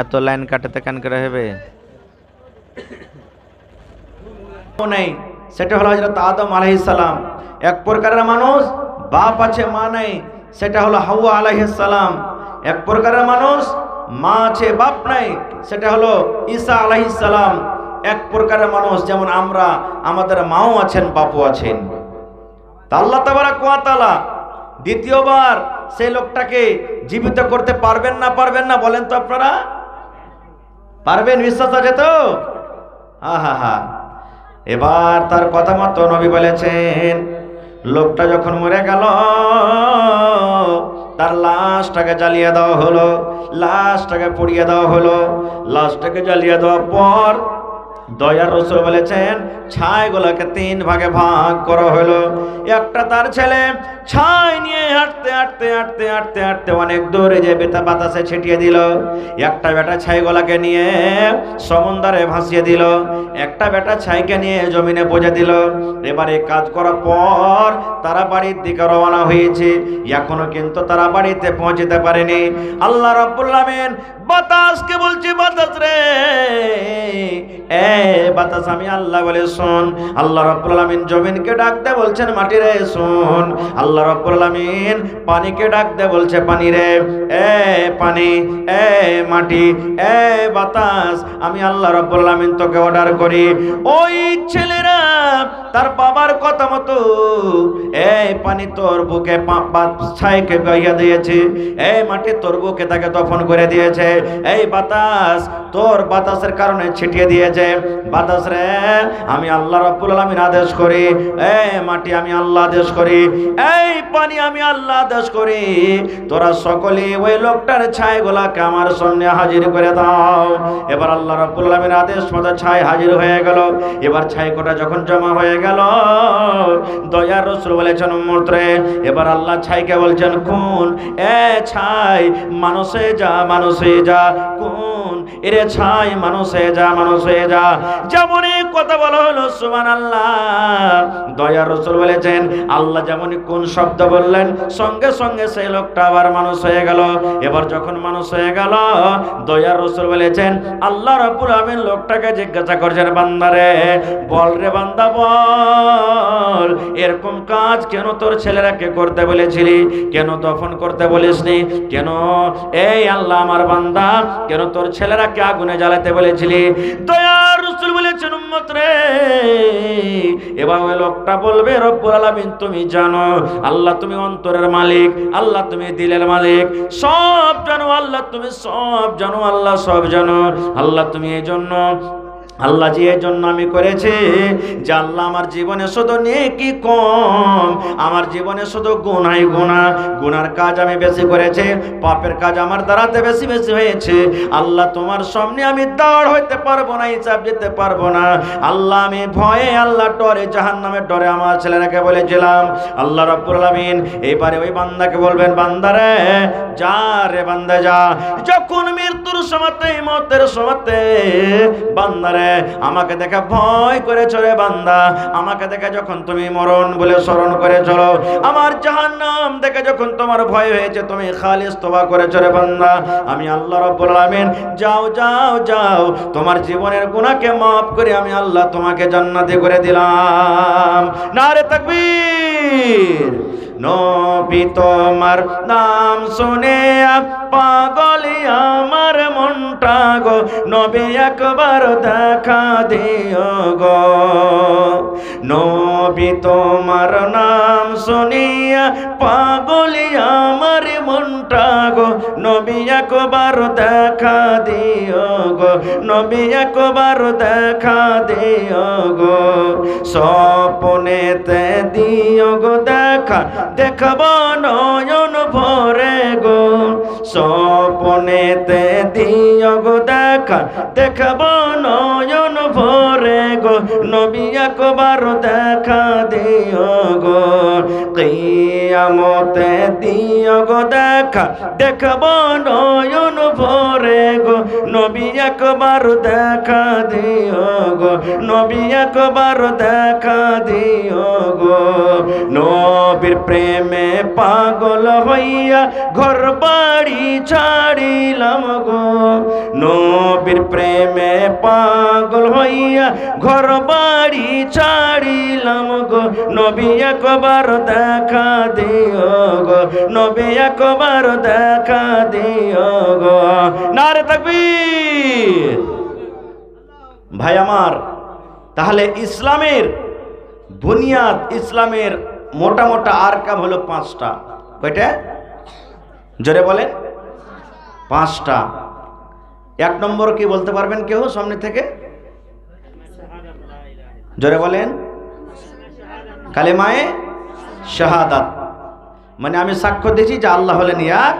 এত লাইন কাটাতে কান করে হবে নেই। সেটা হলো হযরত আদম আলাইহিস সালাম। এক প্রকারের মানুষ বাপ আছে মা নাই, সেটা হলো হাওয়া আলাইহিস সালাম। এক প্রকারের মানুষ মা আছে বাপ নাই, সেটা হলো ঈসা আলাইহিস সালাম। এক প্রকারের মানুষ যেমন আমরা, আমাদের মাও আছেন বাপও আছেন। তা আল্লাহ তাবারাক ওয়া তাআলা দ্বিতীয়বার সেই লোকটাকে জীবিত করতে পারবেন না বলেন তো আপনারা? পারবেন, বিশ্বাস আছে তো? হা। এবার তার কথা মতো নবী বলেছেন, লোকটা যখন মরে গেল তার লাশটাকে জ্বালিয়ে দেওয়া হলো, লাশটাকে পুড়িয়ে দেওয়া হলো। লাশটাকে জ্বালিয়ে দেওয়ার পর দয়ার রাসূল বলেছেন ছাইগুলোকে 3 ভাগে ভাগ করা হলো। একটা তার ছেলে ছাই নিয়ে হাঁটতে অনেক দূরে যে বাতাসে ছিটিয়ে দিল। একটা বেটা ছাইগুলোকে নিয়ে সমুদ্রে ভাসিয়ে দিল। একটা বেটা ছাইকে নিয়ে জমিনে পচে দিল। এবারে কাজ করার পর তারা বাড়ির দিকে রওনা হয়েছে। এখনো কিন্তু তারা বাড়িতে পৌঁছতে পারেনি। আল্লাহ রাব্বুল আলামিন বাতাসকে বলছে, বাতাস রে, বাতাস আমি আল্লাহ বলে শোন। আল্লাহ রাব্বুল আলামিন জমিনকে ডাকতে বলছেন, মাটি রে শোন। আল্লাহ রাব্বুল আলামিন পানিকে ডাকতে বলছে, পানি রে, পানি, মাটি, বাতাস, আমি আল্লাহ রাব্বুল আলামিন তোকে অর্ডার করি। ওই ছেলেরা তার বাবার কথা মতো পানি তোর বুকে ছাইকে বইয়া দিয়েছে, মাটি তোর বুকে তাকে দফন করে দিয়েছে। এই বাতাস তোর বাতাসের কারণে ছিটিয়ে দিয়েছে। বাতাস রে, আমি আল্লাহ রাব্বুল আলামিন আদেশ করি, মাটি আমি আল্লাহ আদেশ করি, এই পানি আমি আল্লাহ আদেশ করি, তোরা সকলে ওই লোকটার ছাইগুলাকে আমার সামনে হাজির করে দাও। এবার আল্লাহ রাব্বুল আলামিন আদেশ মতো ছাই হাজির হয়ে গেল। এবার ছাই কোটা যখন জমা হয়ে গেল, দয়ার রাসূল বলেছেন উম্মত রে, এবার আল্লাহ ছাইকে বলছেন, কোন ছাই মানুষে যা, কোন এরে ছাই মানুষে যা। যেমনই কথা বলা হলো সুবহানাল্লাহ, দয়ার রাসূল বলেছেন আল্লাহ যেমনই কোন শব্দ বললেন, সঙ্গে সঙ্গে সেই লোকটা আবার মানুষ হয়ে গেল। এবার যখন মানুষ হয়ে গেল, দয়ার রাসূল বলেছেন আল্লাহ রাব্বুল আলামিন লোকটাকে জিজ্ঞাসা করছেন, বান্দারে বল রে বান্দা বল, এরকম কাজ কেন তোর ছেলেরাকে করতে বলেছিলি, কেন দফন করতে বলিসনি, কেন এই আল্লাহ আমার বান্দা কেন তোর ছেলেরাকে আগুনে জ্বালাতে বলেছিলি? দয়ার রাসূল বলেছেন উম্মত রে, এবার ওই লোকটা বলবে রব্বুল আলামিন তুমি জানো, আল্লাহ তুমি অন্তরের মালিক, আল্লাহ তুমি দিলের মালিক, সব জানো আল্লাহ, তুমি সব জানো আল্লাহ, সব জানো আল্লাহ, তুমি এই জন্য আল্লাহ জি এই জন্য আমি করেছি যে আল্লাহ আমার জীবনে শুধু নেকি কম, আমার জীবনে শুধু গুনাই গুনাহ, গুনার কাজ আমি বেশি করেছি, পাপের কাজ আমার দ্বারাতে বেশি বেশি হয়েছে। আল্লাহ তোমার সামনে আমি দাঁড় হইতে পারবো না, হিসাব দিতে পারবো না। আল্লাহ আমি ভয়ে, আল্লাহ ডরে, জাহান্নামের ডরে আমার ছেলেরাকে বলেছিলাম। আল্লাহ রাব্বুল আলামিন এইবারে ওই বান্দাকে বলবেন, বান্দারে যা রে বান্দা যা, যখন মৃত্যুর সময়তে, মতের সময়তে বান্দারে আমাকে দেখে ভয় করে চলে বান্দা, আমাকে দেখে যখন তুমি মরণ বলে স্মরণ করে চলো, আমার জাহান্নাম দেখে যখন তোমার ভয় হয়েছে তুমি খালিস তওবা করে চলে বান্দা, আমি আল্লাহ রাব্বুল আলামিন যাও যাও যাও তোমার জীবনের গুনাহকে মাফ করে আমি আল্লাহ তোমাকে জান্নাতি করে দিলাম। নারে তাকবীর। নবী তোমার নাম শুনে পাগল আমার মনটা গো, নবী একবার দেখা দিও গো। নবী তোমার নাম শুনিয়া পাগল আমার মনটা গো, নবী একবার দেখা দিও গো, নবী একবার দেখা দিও গো। স্বপ্নেতে দিও গো দেখা, দেখব নয়ন ভরে গো। স্বপ্নেতে দিও গো দেখা, দেখব নয়ন ভরে গো, নবী একবার দেখা দিও গো। কিয়ামতে দিও গো দেখা, দেখব নয়ন ভরে গো, নবী একবার দেখা দিও গো, নবী একবার দেখা দিও গো। নবীর প্রেমে পাগল হইয়া ঘর বাড়ি ছাড়িলাম গো, নবীর প্রেমে পাগল হইয়া ঘর বাড়ি ছাড়িলাম গো, নবী একবার দেখা দিও গো, নবী একবার দেখা দিও গো। নারে তাকবীর। ভাই আমার, তাহলে ইসলামের বুনিয়াদ, ইসলামের মোটা মোটা আরকাম হলো 5টা। কয়টা? জোরে বলেন। 5টা। 1 নম্বর কি বলতে পারবেন কেউ সামনে থেকে? জোরে বলেন। কালেমায়ে শাহাদাত, মানে আমি সাক্ষ্য দিয়েছি যে আল্লাহ হলেন এক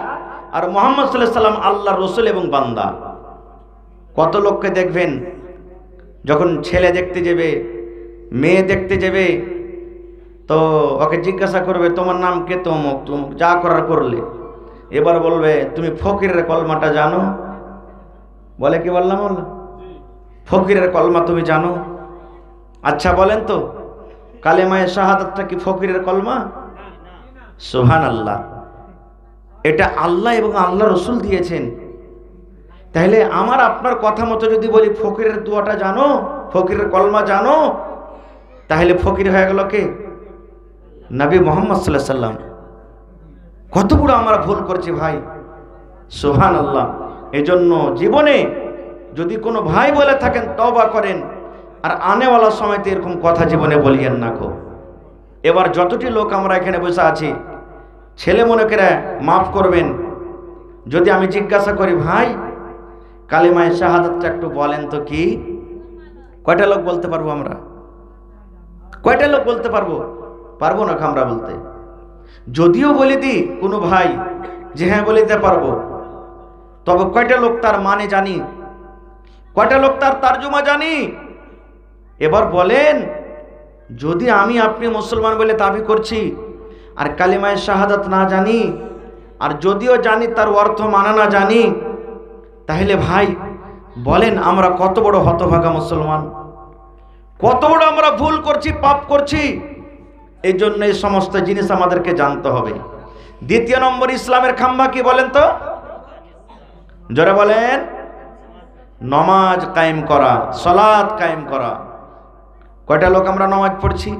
আর মুহাম্মদ সাল্লাল্লাহু আলাইহি সাল্লাম আল্লাহর রাসূল এবং বান্দা। কত লোককে দেখবেন যখন ছেলে দেখতে যাবে, মেয়ে দেখতে যাবে, তো ওকে জিজ্ঞাসা করবে তোমার নাম কে, তমুক তমুক, যা করার করলে। এবার বলবে তুমি ফকিরের কলমাটা জানো? বলে কি বললাম? ফকিরের কলমা তুমি জানো? আচ্ছা বলেন তো, কালেমায়ে শাহাদাতটা কি ফকিরের কলমা? সুবহানাল্লাহ। এটা আল্লাহ এবং আল্লাহ রাসূল দিয়েছেন। তাহলে আমার আপনার কথা মতো যদি বলি ফকিরের দোয়াটা জানো, ফকিরের কলমা জানো, তাহলে ফকির হয়ে গেল কে? নবী মুহাম্মদ সাল্লাল্লাহু আলাইহি সাল্লাম। কত বড় আমরা ভুল করছি ভাই। সুবহানাল্লাহ। এজন্য জীবনে যদি কোনো ভাই বলে থাকেন তওবা করেন, আর আনেওয়ালা সময়তে এরকম কথা জীবনে বলিয়েন না গো। এবার যতটি লোক আমরা এখানে বসে আছি, ছেলে মনে করে মাফ করবেন, যদি আমি জিজ্ঞাসা করি ভাই কালেমায়ে শাহাদাতটা একটু বলেন তো কি, কয়টা লোক বলতে পারবো আমরা? কয়টা লোক বলতে পারবো? পারবো না আমরা বলতে। যদিও বলে দিই কোনো ভাই যে হ্যাঁ বলে দিতে পারবো, তবে কয়টা লোক তার মানে জানি, কয়টা লোক তার তরজমা জানি? এবার বলেন, যদি আমি আপনি মুসলমান বলে দাবি করছি আর কালেমায়ে শাহাদাত না জানি, আর যদিও জানি তার অর্থ মানা না জানি, তাহলে ভাই বলেন আমরা কত বড় হতভাগা মুসলমান, কত বড় আমরা ভুল করছি, পাপ করছি। এই জন্য এই সমস্ত জিনিস আমাদেরকে জানতে হবে। 2 নম্বর ইসলামের খাম্বা কি বলেন তো? জোরে বলেন। নামাজ কায়েম করা, সালাত কায়েম করা। কয়টা লোক আমরা নামাজ পড়ছি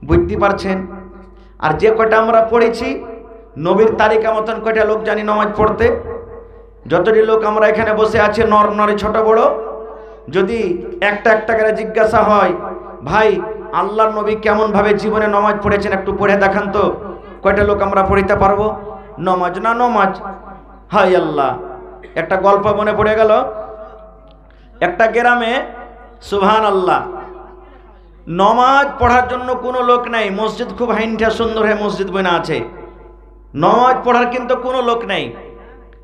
বুঝতে পারছেন? আর যে কয়টা আমরা পড়েছি নবীর তারিকা মতন কয়টা লোক জানি নামাজ পড়তে? যতটি লোক আমরা এখানে বসে আছি, নর নারী ছোট বড়, যদি একটা একটা করে জিজ্ঞাসা হয় ভাই আল্লাহর নবী কেমন ভাবে জীবনে নামাজ পড়েছেন একটু পড়ে দেখান তো, কয়টা লোক আমরা পড়িতে পারবো? নামাজ না নামাজ। হায় আল্লাহ, একটা গল্প মনে পড়ে গেল। একটা গ্রামে সুবহানাল্লাহ। নমাজ পড়ার জন্য কোনো লোক নাই, মসজিদ খুব হাইনটা সুন্দর হয়ে মসজিদ বইনা আছে, নমাজ পড়ার কিন্তু কোনো লোক নাই,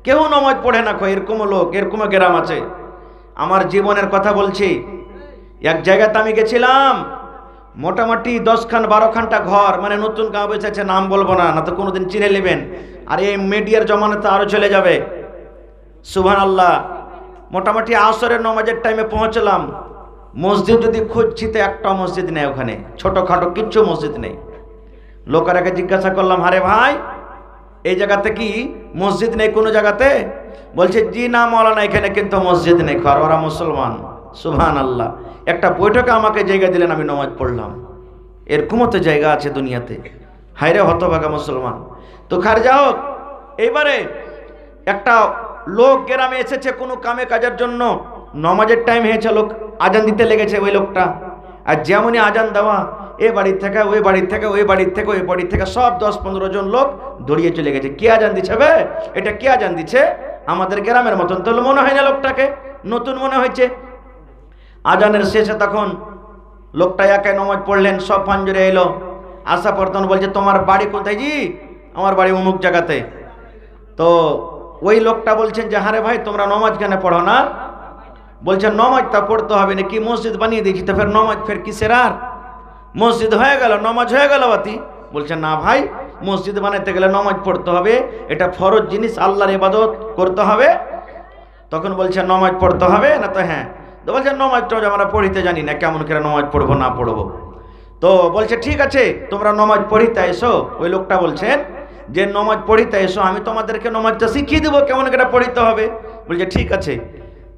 কেউ নমাজ পড়ে না, এরকমও লোক, এরকমও গ্রাম আছে। আমার জীবনের কথা বলছি, এক জায়গাতে আমি গেছিলাম, মোটামুটি 10-12খানটা ঘর, মানে নতুন গাঁও বেঁচেছে, নাম বলবো না, না তো কোনোদিন চিনে নেবেন, আর এই মিডিয়ার জমানাতে আরও চলে যাবে। সুবহানাল্লাহ। মোটামুটি আসরের নমাজের টাইমে পৌঁছলাম, মসজিদ যদি খুঁজছি তো একটা মসজিদ নেই ওখানে, ছোটোখাটো কিচ্ছু মসজিদ নেই। লোকেরাকে জিজ্ঞাসা করলাম, আরে ভাই এই জায়গাতে কি মসজিদ নেই কোনো জায়গাতে? বলছে জি না মৌলানা, এখানে কিন্তু মসজিদ নেই। আর ওরা মুসলমান। সুবহানাল্লাহ। একটা বৈঠকে আমাকে জায়গা দিলেন, আমি নামাজ পড়লাম। এরকমও তো জায়গা আছে দুনিয়াতে। হায়রে হতভাগা মুসলমান। তো খার যা হোক, এইবারে একটা লোক গ্রামে এসেছে কোনো কামে কাজের জন্য, নমাজের টাইম হয়েছে, লোক আজান দিতে লেগেছে ওই লোকটা। আর যেমনই আজান দেওয়া, এ বাড়ির থেকে ওই বাড়ির থেকে, ওই বাড়ির থেকে ওই বাড়ির থেকে, সব 10-15 জন লোক দৌড়িয়ে চলে গেছে। কে আজান দিচ্ছে বে? এটা কে আজান দিচ্ছে? আমাদের গ্রামের মতন তো মনে হয় না, লোকটাকে নতুন মনে হয়েছে। আজানের শেষে তখন লোকটা একাই নামাজ পড়লেন, সব পাঞ্জরে এলো, আসা পর তখন বলছে তোমার বাড়ি কোথায়? জি আমার বাড়ি অমুক জায়গাতে। তো ওই লোকটা বলছেন যে হারে ভাই তোমরা নমাজ কেন পড়ো না? বলছে নমাজটা পড়তে হবে না, কি মসজিদ বানিয়ে দিয়েছি তো ফের নমাজ ফের কিসের? আর মসজিদ হয়ে গেল, নমাজ হয়ে গেল বাতি। বলছে না ভাই, মসজিদ বানাইতে গেলে নমাজ পড়তে হবে, এটা ফরজ জিনিস, আল্লাহর ইবাদত করতে হবে। তখন বলছে নমাজ পড়তে হবে না? তো হ্যাঁ। তো বলছে নমাজটা আমরা পড়িতে জানি না, কেমন করে নমাজ পড়বো না পড়বো। তো বলছে ঠিক আছে তোমরা নমাজ পড়িতে এসো। ওই লোকটা বলছেন যে নমাজ পড়িতে এসো, আমি তোমাদেরকে নমাজটা শিখিয়ে দেবো কেমন করে পড়িতে হবে। বলছে ঠিক আছে,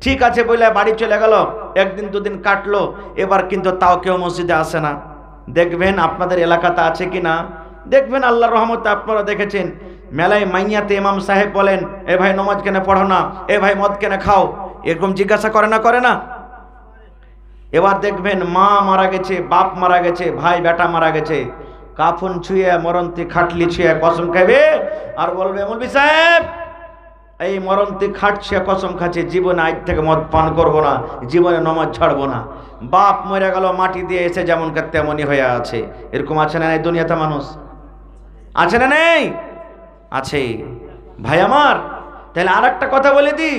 ঠিক আছে বলে বাড়ি চলে গেল। একদিন দুদিন কাটলো, এবার কিন্তু তাও কেউ মসজিদে আসে না। দেখবেন আপনাদের এলাকাতে আছে কি না, দেখবেন আল্লাহর রহমতে আপনারা দেখেছেন, মেলায় মাইয়াতে ইমাম সাহেব বলেন এ ভাই নমাজ কেন পড়ো না, এ ভাই মদ কেন খাও, এরকম জিজ্ঞাসা করে না? করে না? এবার দেখবেন মা মারা গেছে, বাপ মারা গেছে, ভাই বেটা মারা গেছে, কাফন ছুঁয়ে মরন্তি খাটলি ছুঁয়ে কসম খাবে আর বলবে মৌলভী সাহেব এই মরন্তি খাট ছুঁয়ে কসম খাচ্ছে, জীবনে আজ থেকে মদ পান করবো না, জীবনে নমাজ ছাড়বো না। বাপ মরে গেল, মাটি দিয়ে এসে যেমন তেমনই হয়ে আছে। এরকম আছে না এই দুনিয়াতে মানুষ? আছে না নেই? আছে ভাই আমার। তাহলে আর একটা কথা বলে দিই,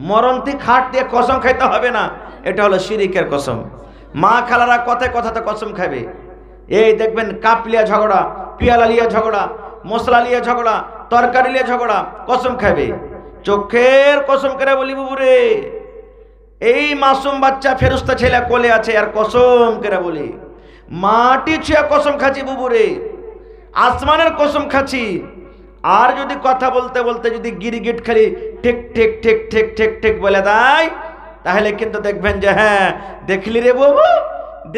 মরন্তি খাট দিয়ে কসম খাইতে হবে না, এটা হলো শিরিকের কসম। মা খালারা কথায় কথাতে কসম খাবে। এই দেখবেন কাপ লিয়া ঝগড়া, পিয়ালা লিয়া ঝগড়া, মশলা লিয়া ঝগড়া, তরকারি লিয়া ঝগড়া, কসম খাবে। চোখের কসম করে বলি বুবুরে, এই মাসুম বাচ্চা ফেরেশতা ছেলে কোলে আছে আর কসম করে বলি, মাটি ছুঁয়ে কসম খাচ্ছি বুবুরে, আসমানের কসম খাচ্ছি। আর যদি কথা বলতে বলতে যদি গিরগিট খালি ঠিক ঠিক ঠিক ঠিক ঠিক ঠিক বলে দেয়, তাহলে কিন্তু দেখবেন যে হ্যাঁ দেখলি রে বাবু,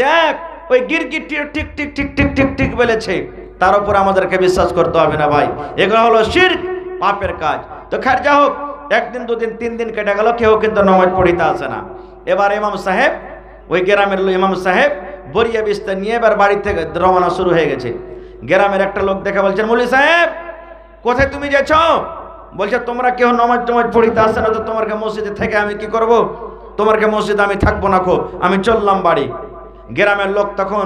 দেখ ওই গিরগিট ঠিক ঠিক ঠিক ঠিক ঠিক ঠিক বলেছে, তার উপর আমাদেরকে বিশ্বাস করতে হবে না ভাই। এগুলো হলো শিরক, পাপের কাজ। তো খের যা হোক, একদিন দুদিন তিন দিন কেটে গেল, কেউ কিন্তু নামাজ পড়িতে আসে না। এবার ইমাম সাহেব, ওই গ্রামের ইমাম সাহেব বরিয়া বিস্তার নিয়ে এবার বাড়ি থেকে রওনা শুরু হয়ে গেছে। গ্রামের একটা লোক দেখে বলছেন মৌলভী সাহেব কোথায় তুমি যাচ্ছ? বলছে তোমরা কেউ নামাজ টামাজ পড়িতে আসে না, তো তোমাকে মসজিদে থেকে আমি কি করব? তোমাকে মসজিদে আমি থাকবো না, খো আমি চললাম বাড়ি। গ্রামের লোক তখন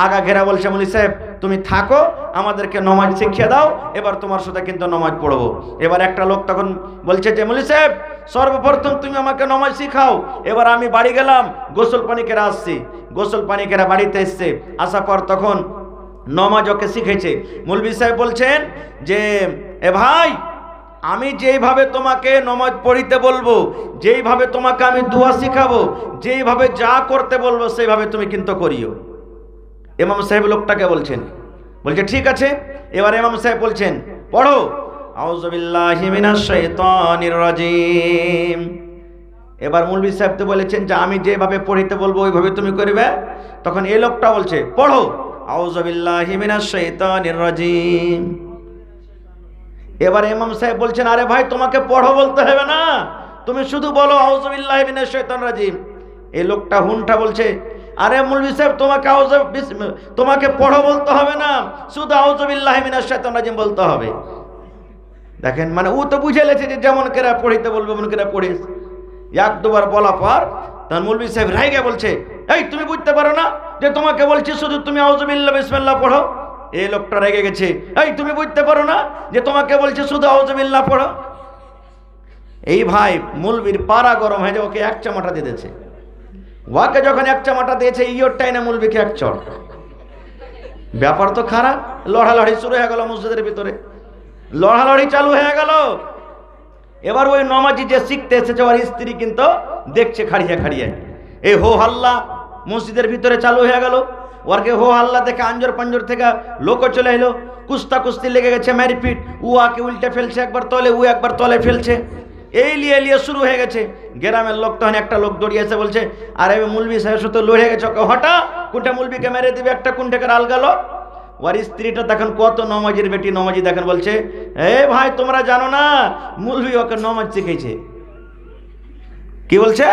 আগা ঘেরা বলছে মৌলভী সাহেব তুমি থাকো, আমাদেরকে নমাজ শিখিয়ে দাও, এবার তোমার সাথে কিন্তু নমাজ পড়বো। এবার একটা লোক তখন বলছে যে মৌলভী সাহেব সর্বপ্রথম তুমি আমাকে নমাজ শিখাও। এবার আমি বাড়ি গেলাম, গোসল পানি কেরা আসছি, গোসল পানি কেরা বাড়িতে এসছে, আসার পর তখন নমাজ ওকে শিখেছে। মৌলভী সাহেব বলছেন যে এ ভাই আমি যেইভাবে তোমাকে নমাজ পড়িতে বলবো, যেইভাবে তোমাকে আমি দোয়া শিখাবো, যেইভাবে যা করতে বলবো সেইভাবে তুমি কিন্তু করিও। ইমাম সাহেব লোকটাকে বলছেন, বলছে ঠিক আছে। এবার ইমাম সাহেব বলছেন পড়ো আউযু বিল্লাহি মিনাশ শাইতানির রাজিম। এবার মৌলভী সাহেব তো বলেছেন যে আমি যেভাবে পড়িতে বলবো ওইভাবে তুমি করবে। তখন এই লোকটা বলছে পড়ো আউযু বিল্লাহি মিনাশ শাইতানির রাজিম। এবার ইমাম সাহেব বলছেন আরে ভাই তোমাকে পড়ো বলতে হবে না, তুমি শুধু বলো আউযু বিল্লাহি মিনাশ শাইতানির রাজিম। এই লোকটা হুনটা বলছে আরে মৌলভী সাহেব তোমাকে পড়ো বলতে হবে না, শুধু আউযু বিল্লাহি মিনাশ শাইতানির রাজিম বলতে হবে। দেখেন মানে ও তো বুঝে লেছে যে যেমন করে পড়িতে বলবো এমন করে পড়িস। এক দুবার বলা পর তখন মৌলভী সাহেব রাইগে বলছে, এই তুমি বুঝতে পারো না যে তোমাকে বলছি শুধু তুমি আউযুবিল্লাহ বিসমিল্লাহ পড়ো? এই লোকটা রেগে গেছে, এই তুমি বুঝতে পারো না যে তোমাকে বলছি শুধু আউযুবিল্লাহ পড়ো? এই ভাই মৌলভীর পাড়া গরম হয়ে যায়, ওকে এক চামাটা দিয়ে দিয়েছে। ওয়াকে যখন এক চামাটা দিয়েছে, ইয়রটাই না মৌলভীকে এক চড়। ব্যাপার তো খারাপ, লড়ালড়ি শুরু হয়ে গেল মসজিদের ভিতরে, লড়ালড়ি চালু হয়ে গেল। এবার ওই নমাজি যে শিখতে এসেছে ওর স্ত্রী কিন্তু দেখছে খাড়িয়ে খাড়িয়ে, এই হো হাল্লা মসজিদের ভিতরে চালু হয়ে গেল। ওরকে হো হাল্লা দেখে আঞ্জর পাঞ্জর থেকে লোকও চলে এলো, কুস্তা কুস্তি লেগে গেছে, মারপিট। ও আকে উল্টে ফেলছে একবার তলে, ও একবার তলে ফেলছে, এই লিয়ে শুরু হয়ে গেছে। গ্রামের লোক তখন একটা লোক দৌড়িয়ে এসে বলছে, আরে মৌলভী সাহেব সাথে লড়ে গেছে, হঠাৎ কোনটা মৌলভীকে মেরে দিবে, একটা কোনটাকে আল গেল। ওর স্ত্রীটা দেখেন কত নমাজের বেটি, নমাজি দেখেন বলছে, এ ভাই তোমরা জানো না মৌলভী ওকে নমাজ শিখেছে। কি বলছে?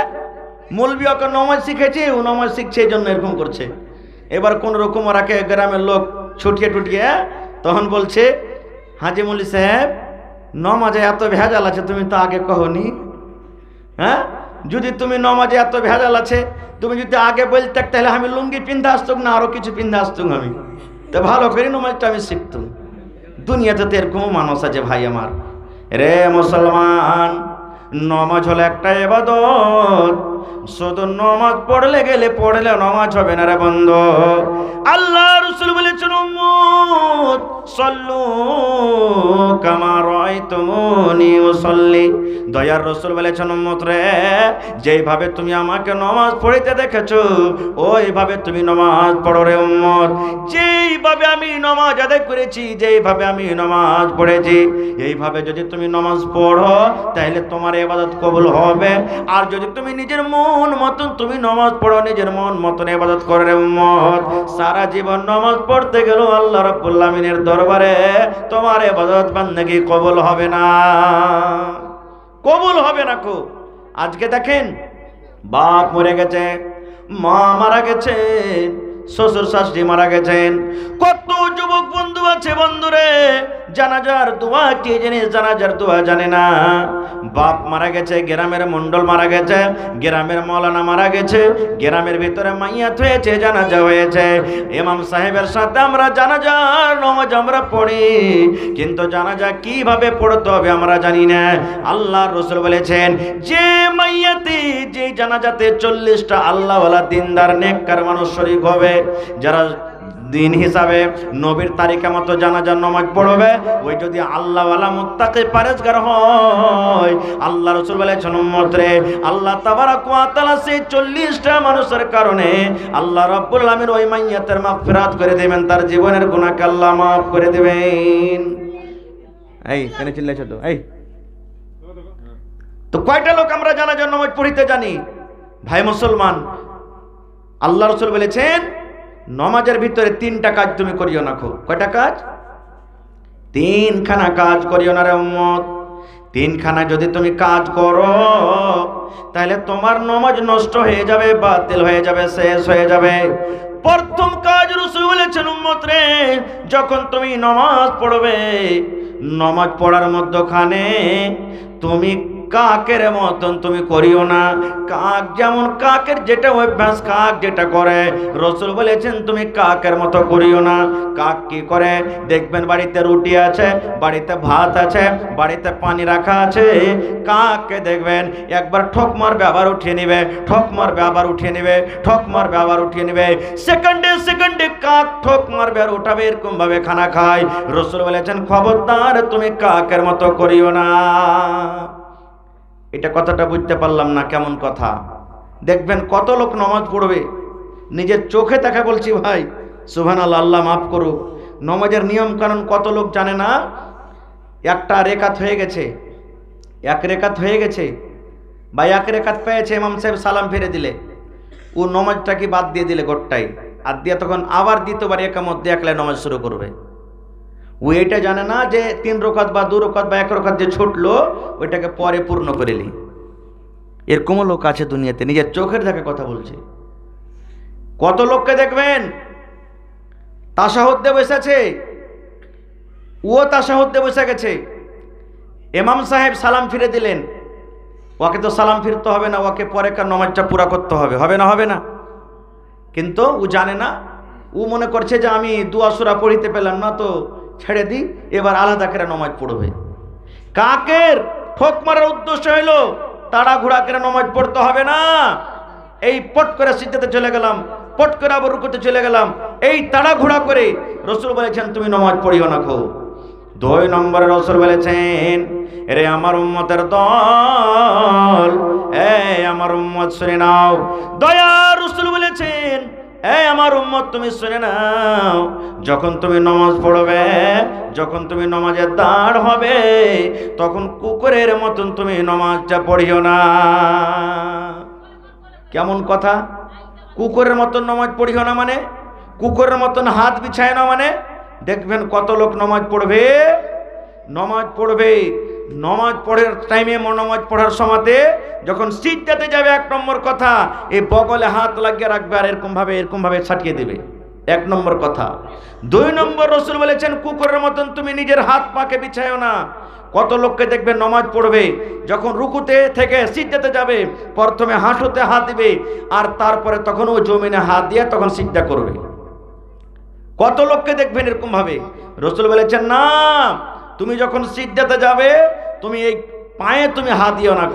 মৌলভী ওকে নমাজ শিখেছে, ও নমাজ শিখছে এই জন্য এরকম করছে। এবার কোন রকম ওরাকে গ্রামের লোক ছুটিয়ে টুটিয়ে তখন বলছে, হাজি মৌলভী সাহেব নমাজে এত ভেজাল আছে তুমি তো আগে কহনি। হ্যাঁ, যদি তুমি নমাজে এত ভেজাল আছে তুমি যদি আগে বলতে তাহলে আমি লুঙ্গি পিন্ধা আসতুম না, আরো কিছু পিন্ধা আসতুম, আমি তো ভালো করে নমাজটা আমি শিখতুম। দুনিয়াতে তো এরকম মানুষ আছে ভাই আমার। রে মুসলমান, নমাজ হলো একটা ইবাদত, শুধু নমাজ পড়লে নমাজ হবে না রে বন্ধু। আল্লাহ রাসূল বলেছেন, উম্মত সাল্লু কামা রাআইতুমুনি উসাল্লি। দয়ার রাসূল বলেছেন, উম্মত রে যেইভাবে তুমি আমাকে নামাজ পড়িতে দেখেছো ওইভাবে তুমি নামাজ পড়ো রে উম্মত। যেইভাবে আমি নামাজ আদায় করেছি, যেইভাবে আমি নামাজ পড়েছি, এইভাবে যদি তুমি নামাজ পড়ো তাহলে তোমার ইবাদত কবুল হবে। আর যদি তুমি নিজের মন মতন তুমি নামাজ পড়ো, নিজের মন মতন ইবাদত করো রে উম্মত, সারা জীবন নামাজ পড়তে গেল আল্লাহ রাব্বুল আলামিনের দরবারে তোমার ইবাদত বান্দেগি কবুল হবে না, কবুল হবে না কো। আজকে দেখেন, বাপ মরে গেছে, মা মারা গেছে, শ্বশুর শাশুড়ি মারা গেছেন, কত যুবক বন্ধু আছে বন্ধুরে জানাজার দোয়া কি জিনিস, জানাজার দোয়া জানে না। বাপ মারা গেছে, গ্রামের মন্ডল মারা গেছে, গ্রামের মৌলানা মারা গেছে, গ্রামের ভিতরে মাইয়াত হয়েছে, জানাজা হয়েছে, ইমাম সাহেবের সাথে আমরা জানাজার নামাজ আমরা পড়ি, কিন্তু জানাজা কিভাবে পড়তে হবে আমরা জানি না। আল্লাহর রাসূল বলেছেন, যে মাইয়াতে যে জানাজাতে 40টা আল্লাহওয়ালা দিনদার নেককার মানুষ শরীক হবে, যারা দিন হিসাবে নবীর তারিখে মতো জানাজার নামাজ পড়বে, ওই যদি আল্লাহওয়ালা মুত্তাকি পরেজগার হয়, আল্লাহ রাসূল বলেছেন, উম্মত রে আল্লাহ তাবারক ওয়া তাআলা সেই 40টা মানুষের কারণে আল্লাহ রাব্বুল আলামিন ওই মাইয়াতের মাগফিরাত করে দেবেন, তার জীবনের গুনাহকে আল্লাহ মাফ করে দেবেন। এই কেন চিল্লাইছো তো? এই তো কয়টা লোক আমরা জানাজার নামাজ পড়িতে জানি ভাই মুসলমান? আল্লাহ রাসূল বলেছেন, নামাজের ভিতরে 3টা কাজ তুমি করিও না। কয়টা কাজ? 3খানা কাজ করিও না রে উম্মত। 3খানা যদি তুমি কাজ করো তাহলে তোমার নামাজ নষ্ট হয়ে যাবে, বাতিল হয়ে যাবে, শেষ হয়ে যাবে। প্রথম কাজ রাসূল বলেছেন, উম্মত রে যখন তুমি নামাজ পড়বে, নামাজ পড়ার মধ্যখানে তুমি কাকের মতন তুমি করিও না। কাক যেমন কাকের যেটা অভ্যাস, কাক যেটা করে, রাসূল বলেছেন তুমি কাকের মতো করিও না। কাক কি করে দেখবেন, বাড়িতে রুটি আছে, বাড়িতে ভাত আছে, বাড়িতে পানি রাখা আছে, কাককে দেখবেন একবার ঠক মারবে আবার উঠিয়ে নেবে, ঠক মারবে আবার উঠিয়ে নেবে, ঠক মারবে আবার উঠিয়ে নেবে, সেকেন্ডে সেকেন্ডে কাক ঠক মারবে আর উঠাবে, এরকম ভাবে খানা খায়। রাসূল বলেছেন, খবরদার তুমি কাকের মতো করিও না। এটা কথাটা বুঝতে পারলাম না, কেমন কথা? দেখবেন কত লোক নামাজ পড়বে, নিজের চোখে দেখা বলছি ভাই, সুবহানাল্লাহ, আল্লাহ মাফ করুক। নামাজের নিয়ম কানুন কত লোক জানে না। একটা রেকাত হয়ে গেছে, এক রেকাত হয়ে গেছে বা এক রেকাত পেয়েছে, ইমাম সাহেব সালাম ফিরে দিলে ও নামাজটা কি বাদ দিয়ে দিলে গোটটাই, আর দিয়ে তখন আবার দ্বিতীয়বার একামত দিয়ে একলাই নামাজ শুরু করবে। ও এটা জানে না যে 3 রাকাত বা 2 রাকাত বা 1 রাকাত যে ছুটলো ওইটাকে পরে পূর্ণ করে নি। এরকমও লোক আছে দুনিয়াতে, নিজের চোখের দেখা কথা বলছে। কত লোককে দেখবেন তাশাহুদ দিয়ে বসেছে, ও তাশাহুদ দিয়ে বসে গেছে, ইমাম সাহেব সালাম ফিরে দিলেন, ওকে তো সালাম ফিরতে হবে না, ওকে পরেকার নামাজটা পুরা করতে হবে, হবে না? হবে না? কিন্তু ও জানে না, ও মনে করছে যে আমি দুয়া সূরা পড়িতে পেলাম না তো ছেড়ে দিই, এবার আলাদা করে নামাজ পড়বে। কাকের ঠোক মারার উদ্দেশ্য হইল তাড়াহুড়া করে নামাজ পড়তে হবে না। এই পট করে সিজদাতে চলে গেলাম, পট করে আবার রুকুতে চলে গেলাম, এই তাড়াহুড়া করে রাসূল বলেছেন তুমি নামাজ পড়িও না। 2 নম্বরে রাসূল বলেছেন, এরে আমার উম্মতের দল, এই আমার উম্মত শুনে নাও। দয়ার রাসূল বলেছেন, এই আমার উম্মত তুমি শুনে নাও, যখন তুমি নামাজ পড়বে, যখন তুমি নামাজে দাঁড় হবে, তখন কুকুরের মতন তুমি নামাজটা পড়িও না। কেমন কথা? কুকুরের মতন নামাজ পড়িও না মানে? কুকুরের মতন হাত বিছায় না মানে? দেখবেন কত লোক নামাজ পড়বে, নামাজ পড়ার টাইমে, নামাজ পড়ার সময়তে যখন সিজদাতে যাবে, 1 নম্বর কথা এই বগলে হাত লাগিয়ে রাখবে আর এরকম ভাবে ছাটিয়ে দেবে, 1 নম্বর কথা। 2 নম্বর রাসূল বলেছেন কুকুরের মতন তুমি নিজের হাত পাকে বিছায়ও না। কত লোককে দেখবে নামাজ পড়বে, যখন রুকুতে থেকে সিজদাতে যাবে প্রথমে হাঁটুতে হাত দিবে আর তারপরে তখন ও জমিনে হাত দিয়ে তখন সিজদা করবে। কত লোককে দেখবেন এরকম ভাবে। রাসূল বলেছেন না, তুমি যখন সিজদাতে যাবে তুমি এই পায়ে তুমি হাত দিও না,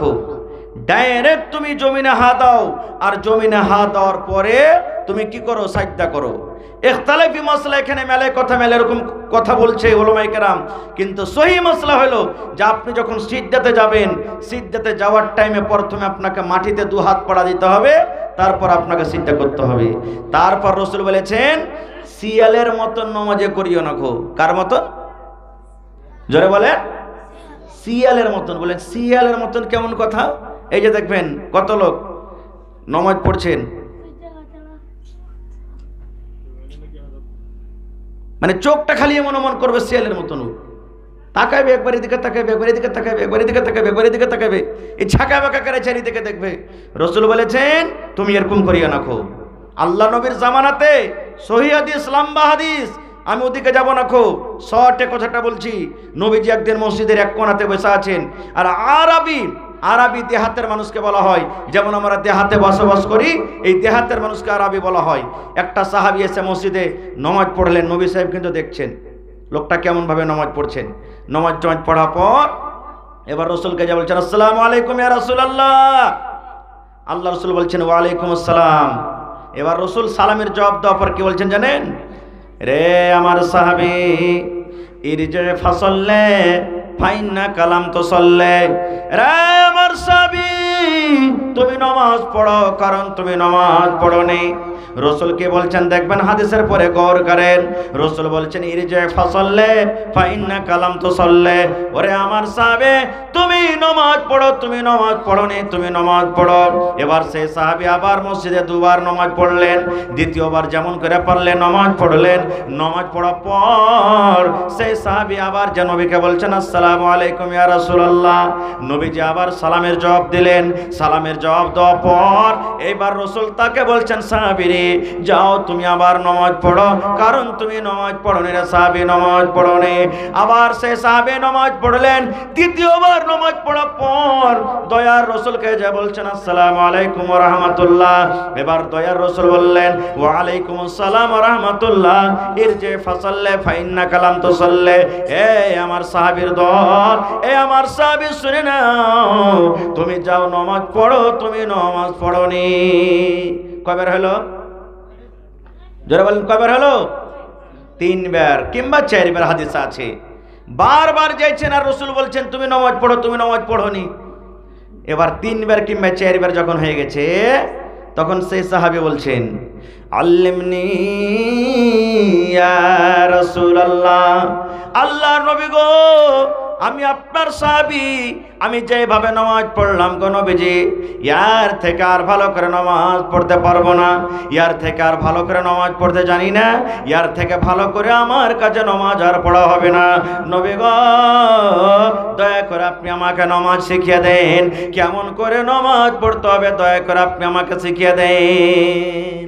ডাইরেক্ট তুমি জমিনে হাত দাও, আর জমিনে হাত দেওয়ার পরে তুমি কি করো? সাজদা করো। ইখতিলাফি মাসলা এখানে মেলে এরকম কথা বলছে উলামায়ে কেরাম, কিন্তু সহি মাসলা হলো যে আপনি যখন সিজদাতে যাবেন, সিজদাতে যাওয়ার টাইমে প্রথমে আপনাকে মাটিতে 2 হাত পড়া দিতে হবে, তারপর আপনাকে সিজদা করতে হবে। তারপর রাসূল বলেছেন শিয়ালের মতন নামাজে করিও না। কার মতন? জোরে বলেন। শিয়ালের মতন। বলেন শিয়ালের মতন কেমন কথা? এই যে দেখবেন কত লোক নামাজ পড়ছেন, মানে চোখটা খালি এমন করবে শিয়ালের মতন, তাকাইবে একবার এদিকে, তাকাইবে একবার এদিকে, তাকাইবে একবার এদিকে, তাকাইবে একবার এদিকে, তাকাইবে, এই ছাকা বাঁকা করে চারিদিকে দেখবে। রাসূল বলেছেন তুমি এরকম করিও না। আল্লাহ নবীর জামানাতে সহিহ হাদিস, লম্বা হাদিস, আমি ওদিকে যাব না, শর্টে কথাটা বলছি। নবীজি একদিন মসজিদের এক কোণাতে বসে আছেন, আর আরবি দেহাতের মানুষকে বলা হয়, যেমন আমরা দেহাতে বসবাস করি, এই দেহাতের মানুষকে আরবি বলা হয়। একটা সাহাবী এসে মসজিদে নামাজ পড়লেন, নবী সাহেব কিন্তু দেখছেন লোকটা কেমন ভাবে নামাজ পড়ছেন। নামাজ পড়ার পর এবার রাসূলকে যা বলছেন, আসসালামু আলাইকুম ইয়া রাসূলুল্লাহ। আল্লাহ রাসূল বলছেন ওয়া আলাইকুম আসসালাম। এবার রাসূল সালামের জবাব দেওয়ার পর কি বলছেন জানেন? রে আমার সাহাবী, ইরজি ফাসাল্লে ফাইন্না কালাম তো সল্লে। রে আমার সাহাবী, তুমি নামাজ পড়ো, কারণ তুমি নামাজ পড়োনি। রাসূল কে বলছেন দেখবেন হাদিসের পরে গৌর করেন। রাসূল বলছেন ইরজি ফাসাল্লে ফাইন্না কালাম তো সল্লে। ওরে আমার সাহাবী, তুমি নামাজ পড়ো, তুমি নামাজ পড়োনি, তুমি নামাজ পড়ো। এবার সেই সাহাবী আবার মসজিদে 2 বার নামাজ পড়লেন, দ্বিতীয়বার যেমন করে পারলেন নামাজ পড়লেন। নামাজ পড়ার পর সেই সাহাবী আবার যে নবীকে বলছেন আসসালামু আলাইকুম ইয়া রাসূলুল্লাহ। নবীজি আবার সালামের জবাব দিলেন। সালামের জবাব দেওয়ার পর এইবার রাসূল তাকে বলছেন সাহাবী রে, যাও তুমি আবার নামাজ পড়ো, কারণ তুমি নামাজ পড়োনি রে সাহাবী, নামাজ পড়োনি। আবার সেই সাহাবী নামাজ পড়লেন। দ্বিতীয়বার নামাজ পড়ার পর দয়ার রাসূলকে যে বলছেন আসসালামু আলাইকুম ওয়া রাহমাতুল্লাহ। এবার দয়ার রাসূল বললেন ওয়া আলাইকুম আসসালাম ওয়া রাহমাতুল্লাহ, ইরজি ফাসাল্লে ফাইন্না কালাম তুসাল্লে। এই আমার সাহাবীর দল, এই আমার সাহাবী শুনে নাও, তুমি যাও নামাজ পড়ো, তুমি নামাজ পড়োনি। কয়বার হলো? জোরে বলেন কয়বার হলো? 3 বার কিংবা 4 বার হাদিস আছে। বারবার যাইছেন আর রাসূল বলছেন তুমি নামাজ পড়ো, তুমি নামাজ পড়োনি। এবার 3 বার কিংবা 4 বার যখন হয়ে গেছে, তখন সেই সাহাবী বলছেন আল্লিমনি ইয়া রাসূলুল্লাহ, আল্লাহর নবী গো, আমি আপনার সাহাবী, আমি যেভাবে নামাজ পড়লাম গো নবীজি, ইয়ার থেকে আর ভালো করে নামাজ পড়তে পারবো না, ইয়ার থেকে আর ভালো করে নামাজ পড়তে জানি না, ইয়ার থেকে ভালো করে আমার কাছে নামাজ আর পড়া হবে না। নবী গো, দয়া করে আপনি আমাকে নামাজ শিখিয়ে দেন, কেমন করে নামাজ পড়তে হবে দয়া করে আপনি আমাকে শিখিয়ে দেন।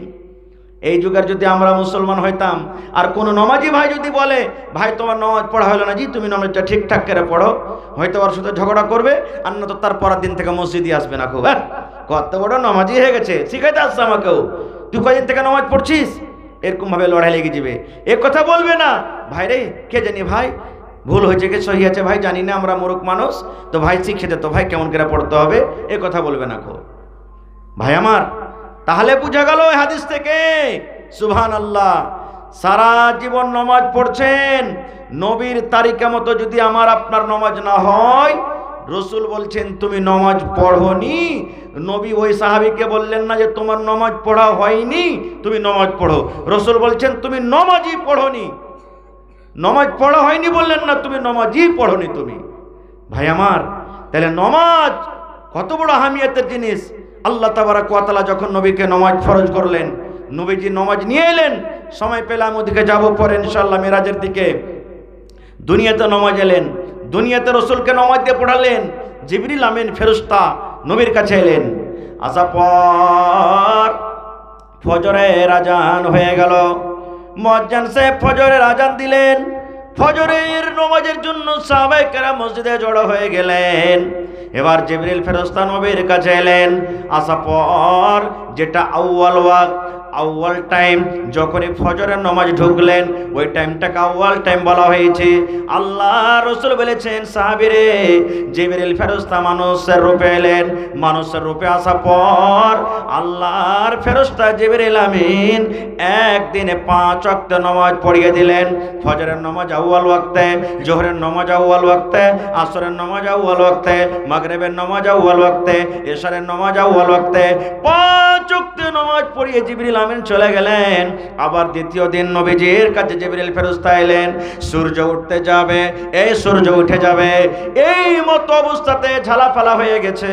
এই যুগের যদি আমরা মুসলমান হইতাম আর কোনো নমাজি ভাই যদি বলে ভাই তোমার নামাজ পড়া হলো না, জি তুমি নামাজটা ঠিকঠাক করে পড়ো, হয়তো ওর সাথে ঝগড়া করবে, আর না তো তার পরের দিন থেকে মসজিদে আসবে না। খুব কত বড় নামাজি হয়ে গেছে, শিখাইতে আসছে আমাকেও, তুই কদিন থেকে নামাজ পড়ছিস, এরকম ভাবে লড়াই লেগে যাবে। এ কথা বলবে না, ভাই রে কে জানি ভাই ভুল হয়েছে কি সহি আছে ভাই জানি না, আমরা মূর্খ মানুষ, তো ভাই শিখে দে তো ভাই কেমন করে পড়তে হবে, এ কথা বলবে না খো ভাই আমার। তাহলে বুঝা গেল হাদিস থেকে, সুবহানাল্লাহ, সারা জীবন নামাজ পড়ছেন, নবীর তারিকা মতো যদি আমার আপনার নামাজ না হয়, রসুল বলছেন তুমি নামাজ পড়োনি। নবী ওই সাহাবীকে বললেন না যে তোমার নামাজ পড়া হয়নি তুমি নামাজ পড়ো, রসুল বলছেন তুমি নামাজই পড়োনি, নামাজ পড়া হয়নি বললেন না, তুমি নামাজই পড়োনি তুমি। ভাই আমার, তাহলে নামাজ কত বড় আহমিয়তের জিনিস। আল্লাহ তাবারক ওয়া তাআলা যখন নবীকে নামাজ ফরজ করলেন, নবীজি নামাজ নিয়ে এলেন, সময় পেলাম ওদিকে যাব পরে ইনশাআল্লাহ মিরাজের দিকে। দুনিয়াতে নামাজ এলেন, দুনিয়াতে রসুলকে নামাজ দিয়ে পড়ালেন, জিবরিল আমিন ফেরেশতা নবীর কাছে এলেন, আসার পর ফজরের আজান হয়ে গেল, মুয়াজ্জিন সাহেব ফজরের আজান দিলেন, ফজরের নামাজের জন্য সাহাবায়ে কেরাম মসজিদে জড়ো হয়ে গেলেন। এবার জিবরিল ফেরেশতা নবীর কাছে এলেন, আসার পর যেটা আউয়াল ওয়াক্ত, আউয়াল টাইম, যখনই ফজরের নামাজ ঢুকলেন ওই টাইমটাকে আউয়াল টাইম বলা হয়েছে। আল্লাহ রাসূল বলেছেন সাহাবীরে, জিবরিল ফেরেশতা মানুষের রূপে এলেন, মানুষের রূপে আসার পর আল্লাহর ফেরেশতা জিবরিল আমিন একদিনে 5 ওয়াক্ত নামাজ পড়িয়ে দিলেন। ফজরের নামাজ আউয়াল ওয়াক্তে, জোহরের নামাজ আউয়াল ওয়াক্তে, আসরের নামাজ আউয়াল ওয়াক্তে, মাগরিবের নামাজ আউয়াল ওয়াক্তে, এশারের নামাজ আউয়াল ওয়াক্তে, 5 ওয়াক্ত নামাজ পড়িয়ে জিবরিল আমিন চলে গেলেন। আবার দ্বিতীয় দিন নবীজির কাছে জিবরিল ফেরেশতা এলেন, সূর্য উঠতে যাবে, এই সূর্য উঠে যাবে, এই মতো অবস্থাতে ঝালাফালা হয়ে গেছে।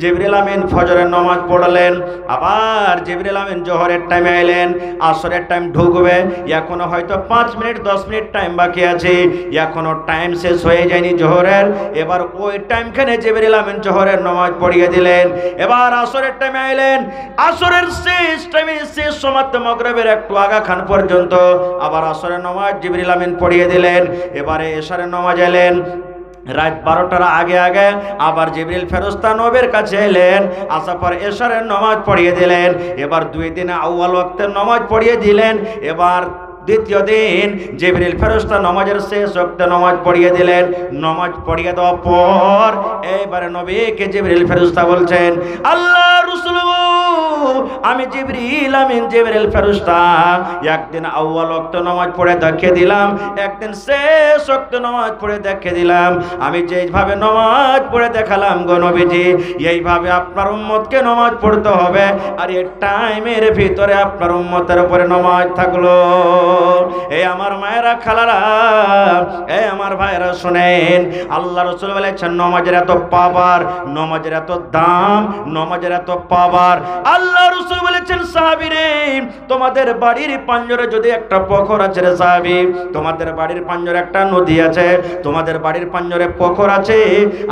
জিবরিল আমিন ফজরের নামাজ পড়লেন, আবার জিবরিল আমিন জোহরের টাইমে এলেন, আসরের টাইম ঢুকবে, এখনো হয়তো 5 মিনিট 10 মিনিট টাইম বাকি আছে, এখনো টাইম শেষ হয়ে যায়নি জোহরের। এবার ওই টাইমখানে জিবরিল আমিন জোহরের নামাজ পড়িয়ে দিলেন। এবার আসরের টাইমে এলেন, আসরের শেষ টাইমে শেষ সমাপ্ত মাগরিবের একটু আগাখান পর্যন্ত আবার আসরের নামাজ জিবরিল আমিন পড়িয়ে দিলেন। এবারে এশারের নামাজ এলেন, রাত 12টার আগে আগে আবার জিবরিল ফেরেশতা নবীর কাছে এলেন, আসার পর এশারের নামাজ পড়িয়ে দিলেন। এবার 2 দিনে আউয়াল ওয়াক্তের নামাজ পড়িয়ে দিলেন। এবার দ্বিতীয় দিন জিবরিল ফেরেশতা নামাজের শেষ ওয়াক্তে নামাজ পড়িয়ে দিলেন। নামাজ পড়িয়ে দেওয়ার পর এইবারে নবীকে জিবরিল ফেরেশতা বলছেন, আল্লাহ রাসূল আমি জিবরিল আমিন জিবরিল ফেরেশতা একদিন আউয়াল ওয়াক্ত নামাজ পড়ে দেখিয়ে দিলাম, একদিন শেষ ওয়াক্ত নামাজ পড়ে দেখিয়ে দিলাম। আমি যেইভাবে নামাজ পড়ে দেখালাম গো নবীজি, এইভাবে আপনার উম্মতকে নামাজ পড়তে হবে, আর এই টাইমের ভিতরে আপনার উম্মতের উপরে নামাজ থাকলো। এই আমার মায়েরা খালারা, এই আমার ভাইরা শুনেন, আল্লাহ রাসূল বলেছেন নামাজের এত পাওয়ার, নামাজের এত দাম, নামাজের এত পাওয়ার। আল্লাহ রাসূল বলেছেন সাহাবীরে, তোমাদের বাড়ির পাঞ্জরে যদি একটা পুকুর আছে রে সাহাবী, তোমাদের বাড়ির পাঞ্জরে একটা নদী আছে, তোমাদের বাড়ির পাঞ্জরে পুকুর আছে,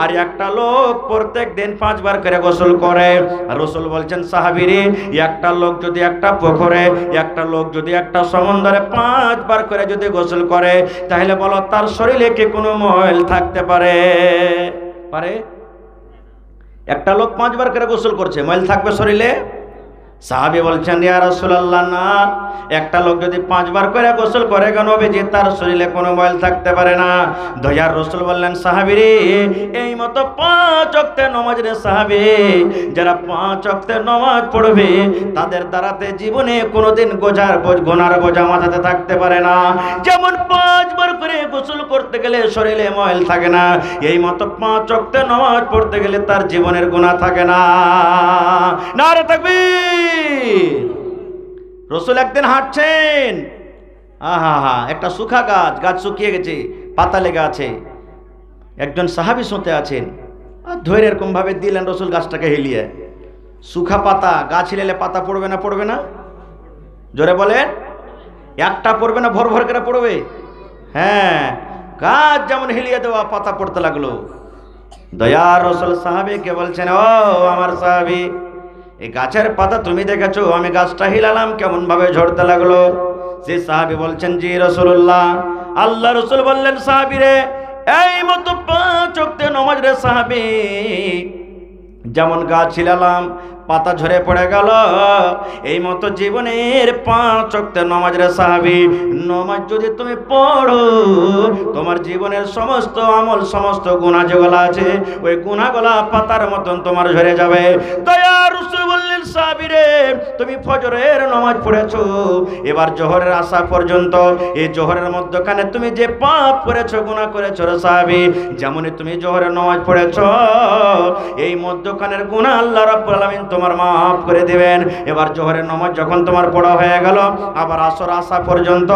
আর একটা লোক প্রত্যেক দিন 5 বার করে গোসল করে। রাসূল বলছেন সাহাবীরে, একটা লোক যদি একটা পুকুরে, একটা লোক যদি একটা সমুদ্রে 5 বার করে যদি গোসল করে, তাহলে বলো তার শরীরে কি কোনো ময়ল থাকতে পারে? পারে? একটা লোক 5 বার করে গোসল করছে, ময়ল থাকবে শরীরে? সাহাবী বলছেন ইয়া রাসূলুল্লাহ না, একটা লোক যদি 5 বার করে গোসল করে কেন নবীজি তার শরীরে কোনো ময়ল থাকতে পারে না। দয়ার রাসূল বললেন সাহাবীরে, এই মতো 5 ওয়াক্তের নামাজ রে সাহাবী, যারা 5 ওয়াক্তের নামাজ পড়বে তাদের দ্বারাতে জীবনে কোনোদিন গুনার বোঝা মাথাতে থাকতে পারে না। যেমন 5 বার করে গোসল করতে গেলে শরীরে ময়ল থাকে না, এই মতো 5 ওয়াক্তের নামাজ পড়তে গেলে তার জীবনের গুনাহ থাকে না। নারে তাকবীর। রাসূল একদিন হাঁটছেন, একটা শুকা গাছ শুকিয়ে গেছে, পাতা লেগে আছে, একজন সাহাবী শুতে আছেন, আর ধরে এরকম ভাবে দিলেন রাসূল গাছটাকে হেলিয়ে। শুকা পাতা, গাছ হিলেলে পাতা পড়বে না? পড়বে না? জোরে বলেন, একটা পড়বে না, ভর ভর করে পড়বে। হ্যাঁ, গাছ যেমন হেলিয়ে দেওয়া, পাতা পড়তে লাগলো। দয়ার রাসূল সাহাবীকে বলছেন, ও আমার সাহাবী, এই গাছের পাতা তুমি দেখেছো? আমি গাছটা হিলালাম, কেমন ভাবে ঝরতে লাগলো। যে সাহাবী বলছেন, জি রাসূলুল্লাহ। আল্লাহ রাসূল বললেন, সাহাবী রে, এই মতো 5 ওয়াক্তের নামাজ রে সাহাবী, যেমন গাছ ছিলালাম পাতা ঝরে পড়ে গেল, এই মতো জীবনের 5 ওয়াক্তের নামাজ রে সাহাবী, নামাজ যদি তুমি পড়ো তোমার জীবনের সমস্ত আমল, সমস্ত গুনাহ যেগুলো আছে ওই গুনাহগুলো পাতার মতন তোমার ঝরে যাবে। দয়া রাসূল বললেন, সাহাবী রে, তুমি ফজরের নামাজ পড়েছো, এবার জোহরের আসা পর্যন্ত এই জোহরের মধ্যখানে তুমি যে পাপ করেছো, গুনাহ করেছো রে সাহাবী, যেমনই তুমি জোহরের নামাজ পড়েছো এই মধ্যখানের গুনাহ আল্লাহ রাব্বুল আলামিন তোমার মাফ করে দিবেন। এবার জোহরের নামাজ যখন তোমার পড়া হয়ে গেল, আবার আসর আসা পর্যন্ত